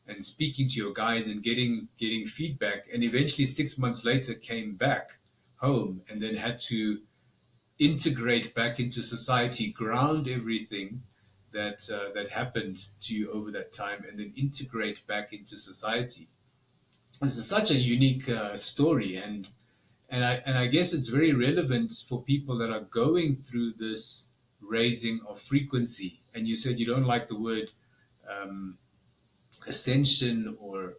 [SPEAKER 2] and speaking to your guides and getting feedback. And eventually 6 months later came back home and then had to integrate back into society, ground everything that happened to you over that time, and then integrate back into society. This is such a unique story, and I guess it's very relevant for people that are going through this raising of frequency. And you said you don't like the word um, ascension or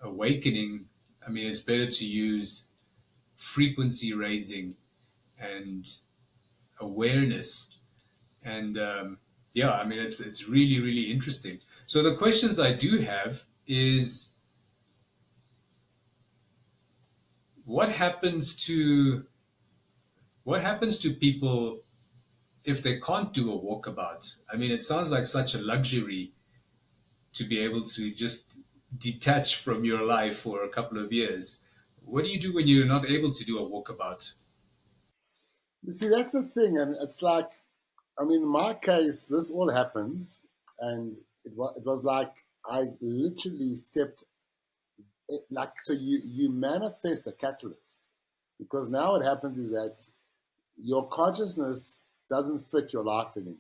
[SPEAKER 2] awakening. I mean, it's better to use frequency raising and awareness. And yeah, I mean, it's really really interesting. So the questions I do have is, what happens to what happens to people if they can't do a walkabout? I mean, it sounds like such a luxury to be able to just detach from your life for a couple of years. What do you do when you're not able to do a walkabout?
[SPEAKER 1] You see, that's the thing, and it's like, I mean, in my case, this all happens, and it was like I literally stepped like, so you manifest a catalyst, because now what happens is that your consciousness doesn't fit your life anymore.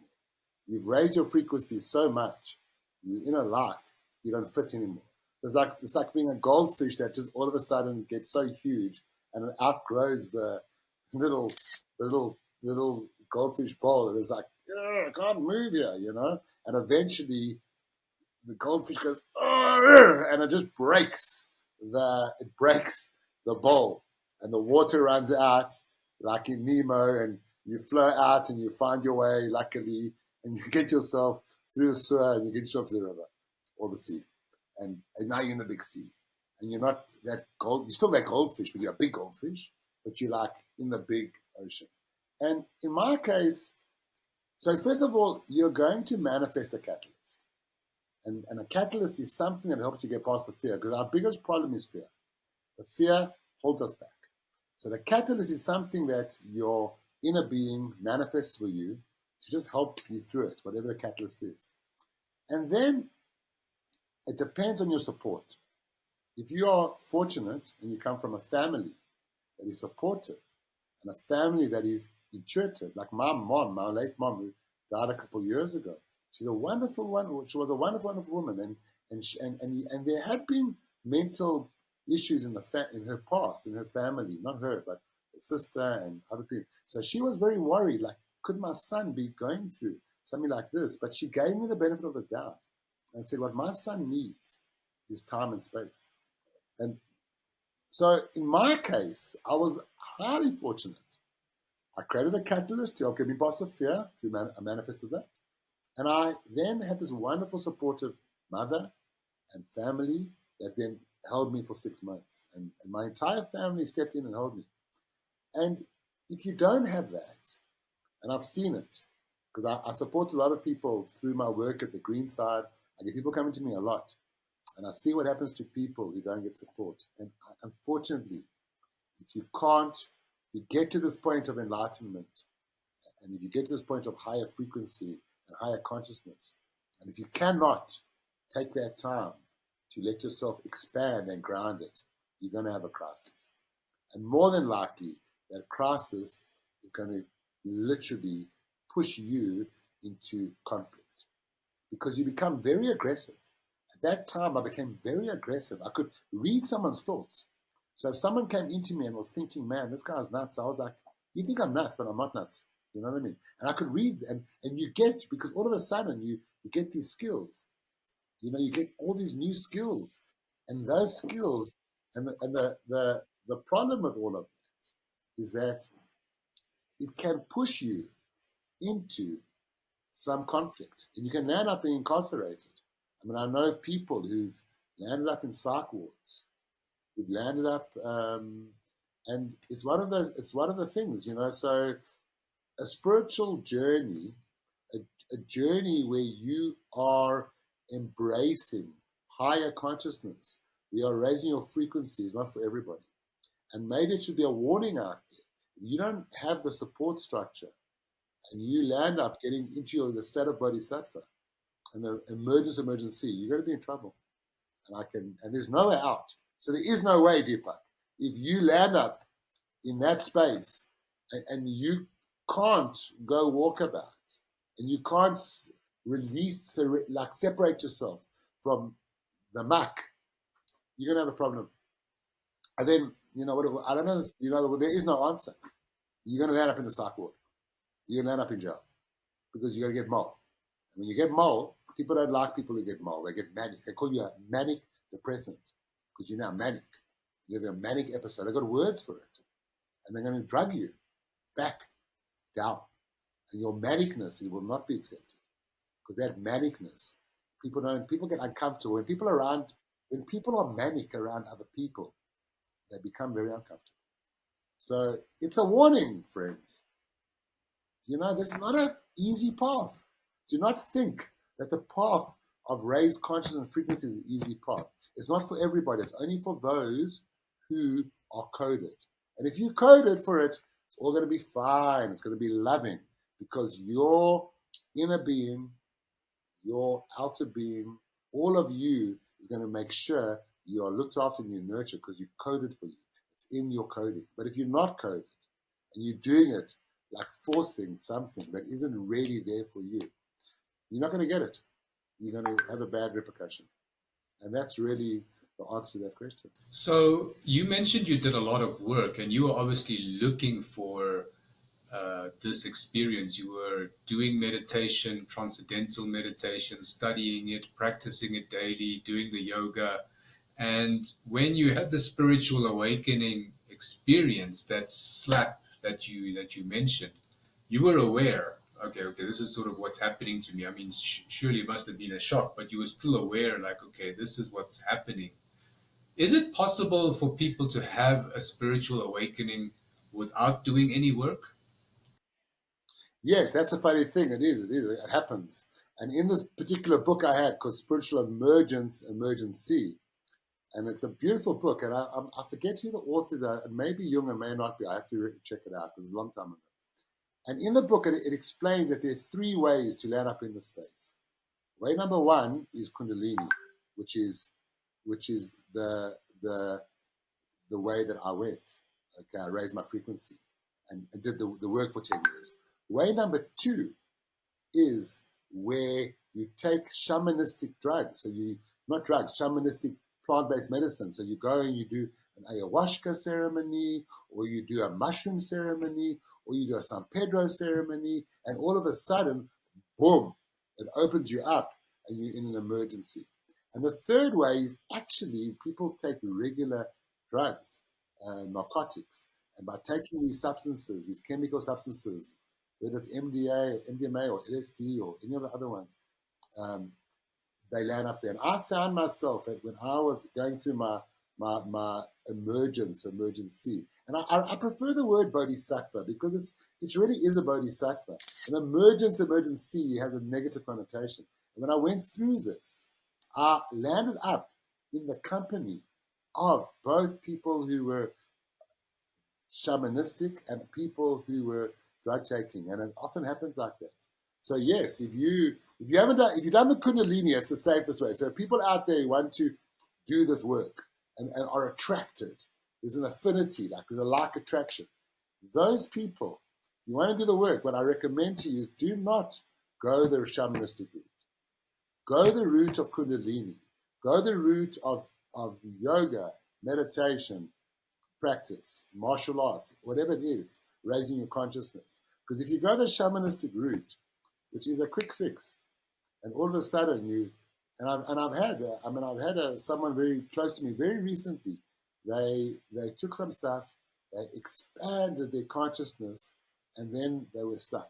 [SPEAKER 1] You've raised your frequency so much, you're in a life, you don't fit anymore. It's like being a goldfish that just all of a sudden gets so huge and it outgrows the little little goldfish bowl. And it's like, I can't move here. And eventually the goldfish goes, and it just breaks the bowl, and the water runs out like in Nemo, and you flow out and you find your way, luckily, and you get yourself through the sewer and you get yourself to the river or the sea, and now you're in the big sea, and you're not that gold. You're still that goldfish, but you're a big goldfish, but you're like in the big ocean. And in my case, so first of all, you're going to manifest a catalyst. And a catalyst is something that helps you get past the fear, because our biggest problem is fear. The fear holds us back. So the catalyst is something that your inner being manifests for you to just help you through it, whatever the catalyst is. And then it depends on your support. If you are fortunate and you come from a family that is supportive and a family that is intuitive, like my mom, my late mom, who died a couple of years ago, she's a wonderful one. She was a wonderful, wonderful woman, and there had been mental issues in her past, in her family, not her, but her sister and other people. So she was very worried, like, could my son be going through something like this? But she gave me the benefit of the doubt and said, what my son needs is time and space. And So in my case, I was highly fortunate. I created a catalyst to help get me past the fear. I manifested that. And I then had this wonderful supportive mother and family that then held me for 6 months. And my entire family stepped in and held me. And if you don't have that, and I've seen it, because I support a lot of people through my work at the green side. I get people coming to me a lot. And I see what happens to people who don't get support. And unfortunately, if you can't, you get to this point of enlightenment, and if you get to this point of higher frequency and higher consciousness, and if you cannot take that time to let yourself expand and ground it, you're going to have a crisis. And more than likely, that crisis is going to literally push you into conflict because you become very aggressive. At that time, I became very aggressive. I could read someone's thoughts. So if someone came into me and was thinking, man, this guy's nuts, I was like, you think I'm nuts, but I'm not nuts. You know what I mean? And I could read, and you get, because all of a sudden you get these skills. You know, you get all these new skills. And those skills, and the problem with all of that is that it can push you into some conflict. And you can land up being incarcerated. I mean, I know people who've landed up in psych wards, who've landed up, and it's one of the things, you know. So a spiritual journey, a journey where you are embracing higher consciousness, we are raising your frequency, is not for everybody. And maybe it should be a warning out there. If you don't have the support structure and you land up getting into the state of Bodhisattva and the emergency, you're going to be in trouble. And there's no way out. So there is no way, Deepak. If you land up in that space and you can't go walkabout and you can't release, like separate yourself from the muck, you're going to have a problem. And then, you know, what I don't know, you know, there is no answer. You're going to land up in the psych ward. You're going to land up in jail because you're going to get mole. And when you get mole, people don't like people who get mole. They get manic. They call you a manic depressant because you're now manic. You have a manic episode. They've got words for it. And they're going to drug you back down. And your manicness will not be accepted because that manicness, people get uncomfortable. When people are manic around other people, they become very uncomfortable. So it's a warning, friends. You know, this is not an easy path. Do not think that the path of raised consciousness and frequency is an easy path. It's not for everybody. It's only for those who are coded. And if you're coded for it, it's all going to be fine. It's going to be loving because your inner being, your outer being, all of you is going to make sure you are looked after and you're nurtured because you're coded for you. It's in your coding. But if you're not coded and you're doing it like forcing something that isn't really there for you, you're not going to get it. You're going to have a bad repercussion. And that's really the answer to that question.
[SPEAKER 2] So you mentioned you did a lot of work and you were obviously looking for this experience. You were doing meditation, transcendental meditation, studying it, practicing it daily, doing the yoga. And when you had the spiritual awakening experience, that slap that you mentioned, you were aware. Okay, this is sort of what's happening to me. I mean, surely it must have been a shock, but you were still aware, like, okay, this is what's happening. Is it possible for people to have a spiritual awakening without doing any work?
[SPEAKER 1] Yes, that's a funny thing. It is. It happens. And in this particular book I had called Spiritual Emergence-Emergency, and it's a beautiful book, and I forget who the author is, and maybe Jung and may not be. I have to check it out because it's a long time ago. And in the book, it explains that there are 3 ways to land up in the space. Way number 1 is Kundalini, which is the way that I went. Okay, I raised my frequency and did the work for 10 years. Way number 2 is where you take shamanistic drugs. So not drugs, shamanistic plant-based medicine. So you go and you do an ayahuasca ceremony, or you do a mushroom ceremony, or you do a San Pedro ceremony, and all of a sudden, boom, it opens you up and you're in an emergency. And the third way is actually people take regular drugs, narcotics. And by taking these substances, these chemical substances, whether it's MDMA or LSD or any of the other ones, um, they land up there. And I found myself when I was going through my emergency, and I prefer the word bodhisattva because it really is a bodhisattva. An emergency has a negative connotation. And when I went through this, I landed up in the company of both people who were shamanistic and people who were drug taking, and it often happens like that. So yes, if you've done the Kundalini, it's the safest way. So people out there who want to do this work and are attracted, there's an affinity, like there's a like attraction. Those people, if you want to do the work, what I recommend to you is do not go the shamanistic route. Go the route of Kundalini. Go the route of yoga, meditation, practice, martial arts, whatever it is, raising your consciousness. Because if you go the shamanistic route, which is a quick fix, and all of a sudden I've had someone very close to me very recently. They took some stuff, they expanded their consciousness, and then they were stuck.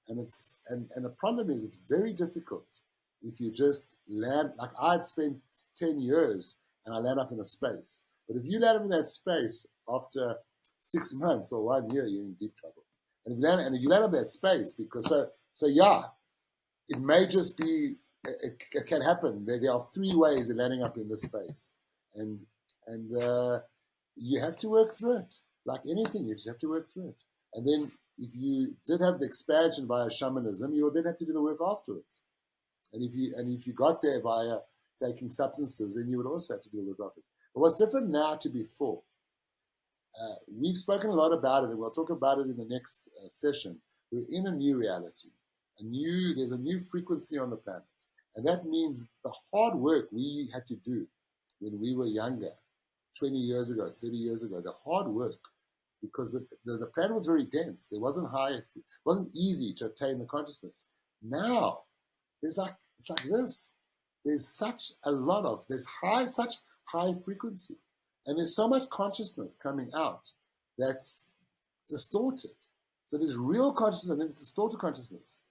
[SPEAKER 1] And the problem is it's very difficult if you just land, like I'd spent 10 years and I land up in a space. But if you land up in that space after 6 months or 1 year, you're in deep trouble. And if you land up in that space, because so yeah, it may just be, it can happen. There are 3 ways of landing up in this space. And you have to work through it. Like anything, you just have to work through it. And then if you did have the expansion via shamanism, you will then have to do the work afterwards. And if you got there via taking substances, then you would also have to do the work afterwards. But what's different now to before? We've spoken a lot about it, and we'll talk about it in the next session. We're in a new reality. There's a new frequency on the planet. And that means the hard work we had to do when we were younger, 20 years ago, 30 years ago, the hard work, because the planet was very dense. It wasn't easy to attain the consciousness. Now, it's like this. There's such high frequency. And there's so much consciousness coming out that's distorted. So there's real consciousness and there's distorted consciousness.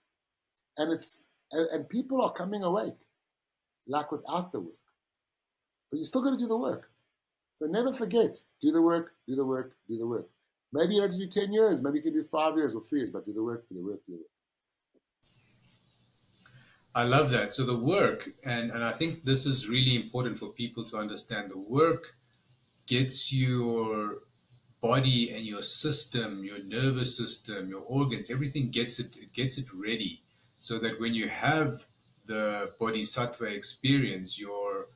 [SPEAKER 1] And people are coming awake, like without the work. But you still got to do the work. So never forget, do the work, do the work, do the work. Maybe you don't have to do 10 years, maybe you can do 5 years or 3 years, but do the work, do the work, do the work.
[SPEAKER 2] I love that. So the work, and I think this is really important for people to understand. The work gets your body and your system, your nervous system, your organs, everything gets it ready, so that when you have the Bodhisattva experience, your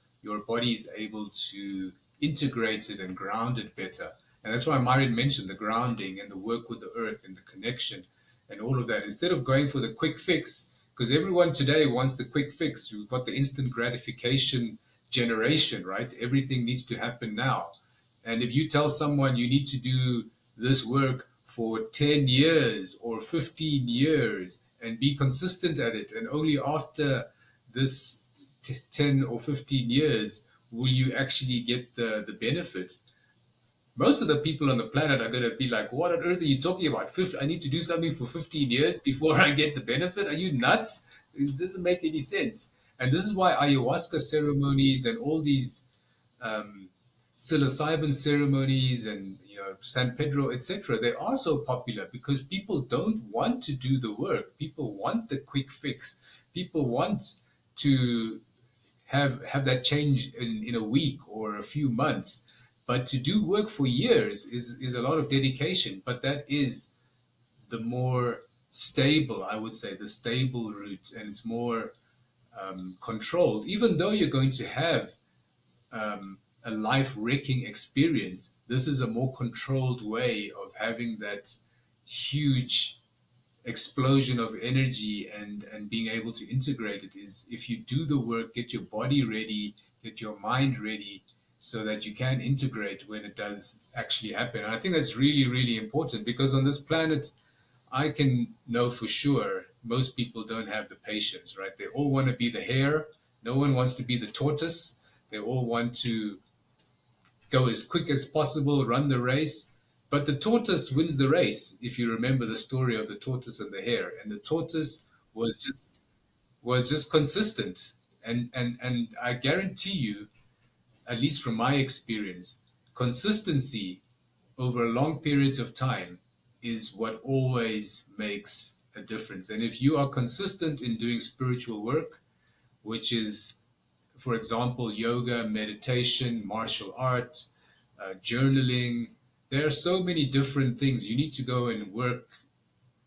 [SPEAKER 2] body is able to integrate it and ground it better. And that's why Myron mentioned the grounding and the work with the earth and the connection and all of that, instead of going for the quick fix. Because everyone today wants the quick fix. We've got the instant gratification generation, right? Everything needs to happen now. And if you tell someone you need to do this work for 10 years or 15 years and be consistent at it, and only after this 10 or 15 years will you actually get the benefit, most of the people on the planet are going to be like, what on earth are you talking about? I need to do something for 15 years before I get the benefit? Are you nuts? It doesn't make any sense. And this is why ayahuasca ceremonies and all these psilocybin ceremonies and San Pedro, etc., they are so popular because people don't want to do the work. People want the quick fix. People want to have that change in a week or a few months. But to do work for years is a lot of dedication. But that is the more stable, I would say, the stable route, and it's more controlled. Even though you're going to have a life-wrecking experience, this is a more controlled way of having that huge explosion of energy and being able to integrate it. Is if you do the work, get your body ready, get your mind ready, so that you can integrate when it does actually happen. And I think that's really, really important, because on this planet, I can know for sure most people don't have the patience, right? They all want to be the hare. No one wants to be the tortoise. They all want to go as quick as possible, run the race. But the tortoise wins the race, if you remember the story of the tortoise and the hare. And the tortoise was just consistent. And I guarantee you, at least from my experience, consistency over long periods of time is what always makes a difference. And if you are consistent in doing spiritual work, which is, for example, yoga, meditation, martial arts, journaling, there are so many different things. You need to go and work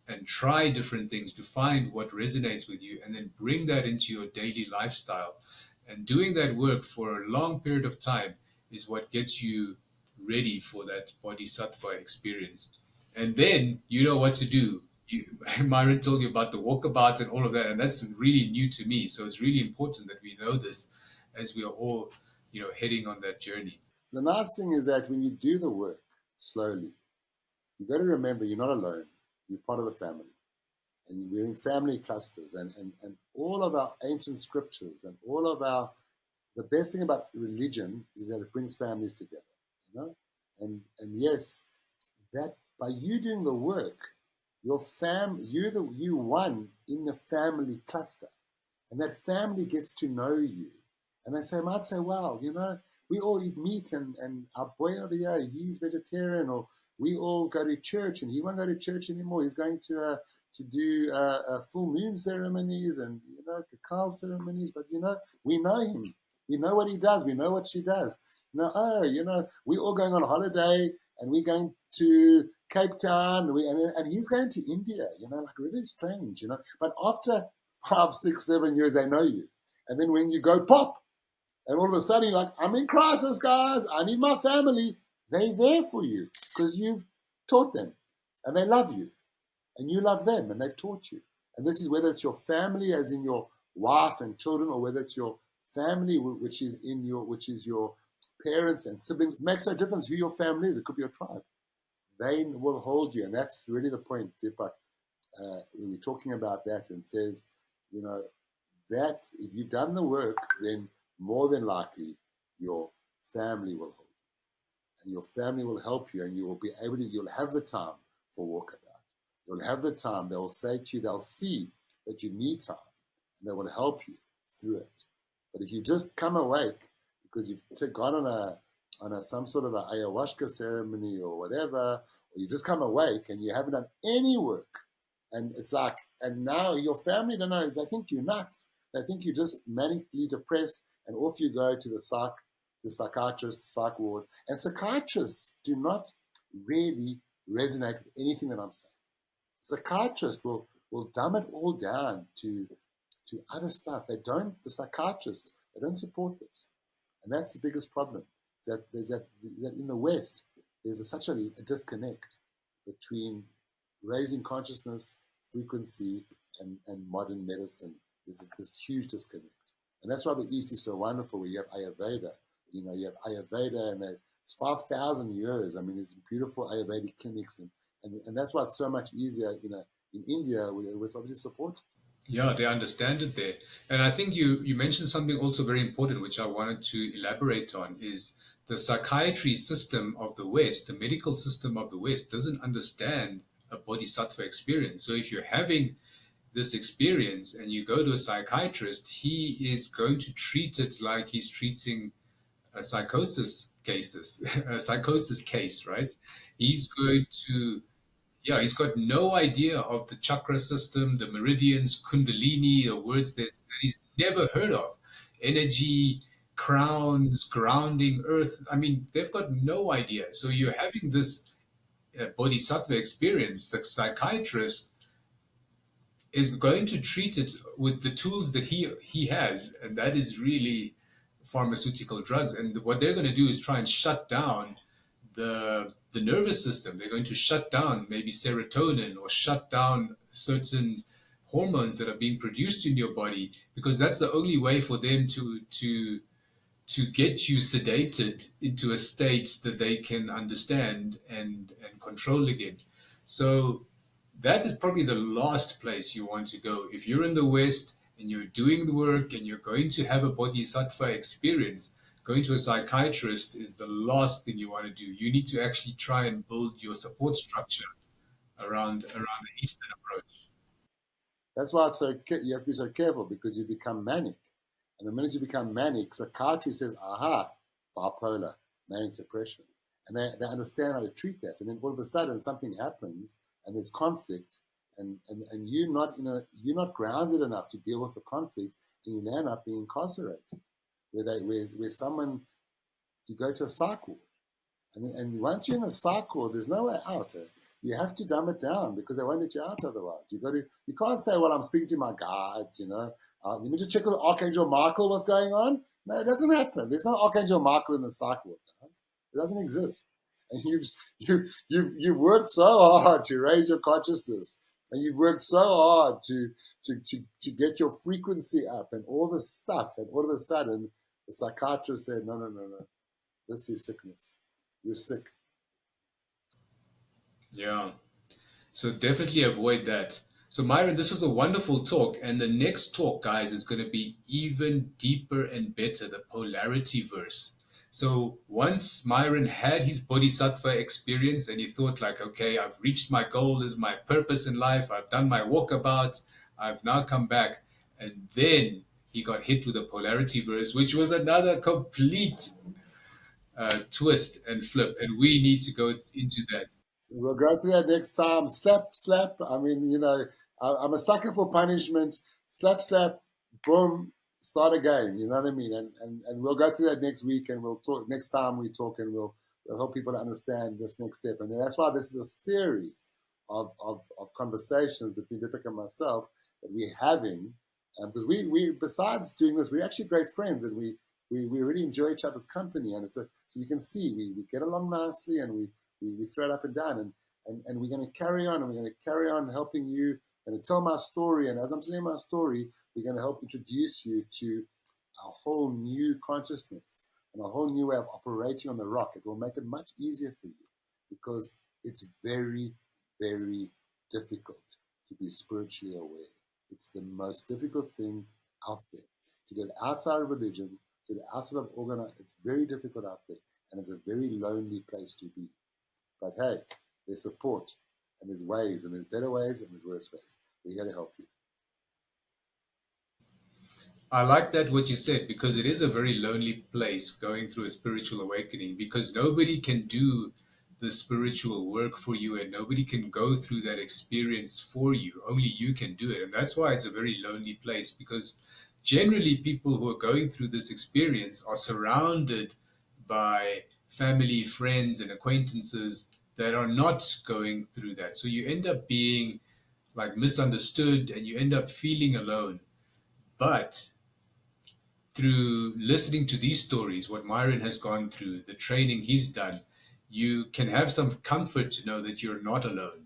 [SPEAKER 2] and try different things to find what resonates with you and then bring that into your daily lifestyle. And doing that work for a long period of time is what gets you ready for that Bodhisattva experience. And then you know what to do. Myron told you about the walkabout and all of that, and that's really new to me. So it's really important that we know this as we are all, heading on that journey.
[SPEAKER 1] The nice thing is that when you do the work slowly, you've got to remember you're not alone. You're part of a family. And we're in family clusters. And all of our ancient scriptures and all of the best thing about religion is that it brings families together. And yes, that by you doing the work, you one in the family cluster. And that family gets to know you. And might say, wow, we all eat meat and our boy over here, he's vegetarian, or we all go to church and he won't go to church anymore. He's going to do full moon ceremonies and, cacao ceremonies. But, we know him. We know what he does. We know what she does. We're all going on holiday and we're going to Cape Town and he's going to India, like really strange, But after 5, 6, 7 years, they know you. And then when you go pop, and all of a sudden you're like, I'm in crisis, guys. I need my family. They're there for you because you've taught them and they love you and you love them and they've taught you. And this is whether it's your family as in your wife and children, or whether it's your family, which is your parents and siblings. It makes no difference who your family is. It could be your tribe. They will hold you. And that's really the point, Deepak, when we're talking about that, and says, that if you've done the work, then more than likely your family will hold you. And your family will help you, and you'll have the time for walkabout. You'll have the time. They will say to you, they'll see that you need time, and they will help you through it. But if you just come awake because you've gone on some sort of a ayahuasca ceremony or whatever, or you just come awake and you haven't done any work, and it's like, and now your family don't know, they think you're nuts. They think you're just manically depressed, and off you go to the psychiatrist, psych ward. And psychiatrists do not really resonate with anything that I'm saying. Psychiatrists will dumb it all down to other stuff. The psychiatrists, they don't support this. And that's the biggest problem. That in the West, there's such a disconnect between raising consciousness, frequency, and modern medicine. There's this huge disconnect. And that's why the East is so wonderful, where you have Ayurveda. You have Ayurveda, and it's 5,000 years. I mean, there's beautiful Ayurvedic clinics, and that's why it's so much easier in India, where it's obviously support.
[SPEAKER 2] Yeah, they understand it there. And I think you mentioned something also very important, which I wanted to elaborate on, is the psychiatry system of the West, the medical system of the West, doesn't understand a bodhisattva experience. So if you're having this experience and you go to a psychiatrist, he is going to treat it like he's treating a psychosis a psychosis case, right? He's going to, yeah, he's got no idea of the chakra system, the meridians, kundalini, the words that he's never heard of, energy, crowns, grounding, earth. I mean, they've got no idea. So you're having this bodhisattva experience. The psychiatrist is going to treat it with the tools that he has, and that is really pharmaceutical drugs. And what they're going to do is try and shut down the nervous system. They're going to shut down maybe serotonin, or shut down certain hormones that are being produced in your body, because that's the only way for them to get you sedated into a state that they can understand and control again. So that is probably the last place you want to go. If you're in the West and you're doing the work and you're going to have a bodhisattva experience, going to a psychiatrist is the last thing you want to do. You need to actually try and build your support structure around the Eastern approach.
[SPEAKER 1] That's why you have to be so careful because you become manic. And the minute you become manic, psychiatry says, aha, bipolar, manic depression. And they understand how to treat that. And then all of a sudden something happens and there's conflict and you're not grounded enough to deal with the conflict and you end up being incarcerated. Where someone you go to a psych ward and once you're in a psych ward, there's no way out. You have to dumb it down because they won't let you out otherwise. You can't say, well, I'm speaking to my guides, let me just check with Archangel Michael what's going on. No, it doesn't happen. There's no Archangel Michael in the psych ward, guys. It doesn't exist. And you've worked so hard to raise your consciousness, and you've worked so hard to get your frequency up and all this stuff, and all of a sudden the psychiatrist said, no, this is sickness. You're sick.
[SPEAKER 2] Yeah. So definitely avoid that. So Myron, this was a wonderful talk, and the next talk, guys, is going to be even deeper and better, the polarity verse. So once Myron had his Bodhisattva experience and he thought like, okay, I've reached my goal, this is my purpose in life, I've done my walkabout, I've now come back, and then he got hit with the polarity verse, which was another complete twist and flip, and we need to go into that.
[SPEAKER 1] We'll go through that next time. Slap. I mean, I'm a sucker for punishment. Slap, boom, start again. You know what I mean? And we'll go through that next week, and we'll talk next time we talk, and we'll help people to understand this next step. And that's why this is a series of conversations between Deepak and myself that we're having, because we besides doing this, we're actually great friends, and we really enjoy each other's company, and so you can see we get along nicely, and we throw it up and down, and we're going to carry on, and we're going to carry on helping you and tell my story. And as I'm telling my story, we're going to help introduce you to a whole new consciousness and a whole new way of operating on the rock. It will make it much easier for you because it's very, very difficult to be spiritually aware. It's the most difficult thing out there. To get outside of religion, to get outside of organization, it's very difficult out there, and it's a very lonely place to be. But hey, there's support, and there's ways, and there's better ways, and there's worse ways. We're here to help you.
[SPEAKER 2] I like that what you said because it is a very lonely place going through a spiritual awakening because nobody can do the spiritual work for you and nobody can go through that experience for you. Only you can do it. And that's why it's a very lonely place because generally people who are going through this experience are surrounded by family, friends, and acquaintances that are not going through that. So you end up being like misunderstood and you end up feeling alone. But through listening to these stories, what Myron has gone through, the training he's done, you can have some comfort to know that you're not alone.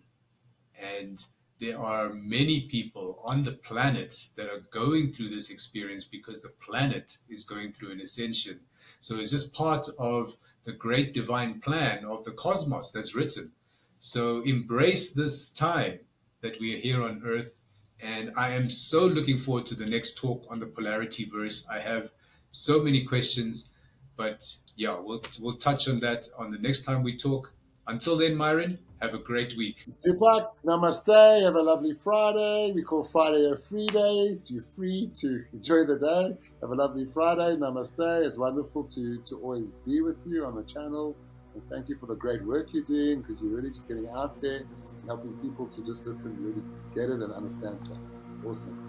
[SPEAKER 2] And there are many people on the planet that are going through this experience because the planet is going through an ascension. So it's just part of the great divine plan of the cosmos that's written. So embrace this time that we are here on Earth. And I am so looking forward to the next talk on the polarity verse. I have so many questions, but yeah, we'll touch on that on the next time we talk. Until then, Myron, have a great week.
[SPEAKER 1] Deepak, namaste. Have a lovely Friday. We call Friday a free day. You're free to enjoy the day. Have a lovely Friday. Namaste. It's wonderful to always be with you on the channel. And thank you for the great work you're doing because you're really just getting out there and helping people to just listen, really get it and understand stuff. Awesome.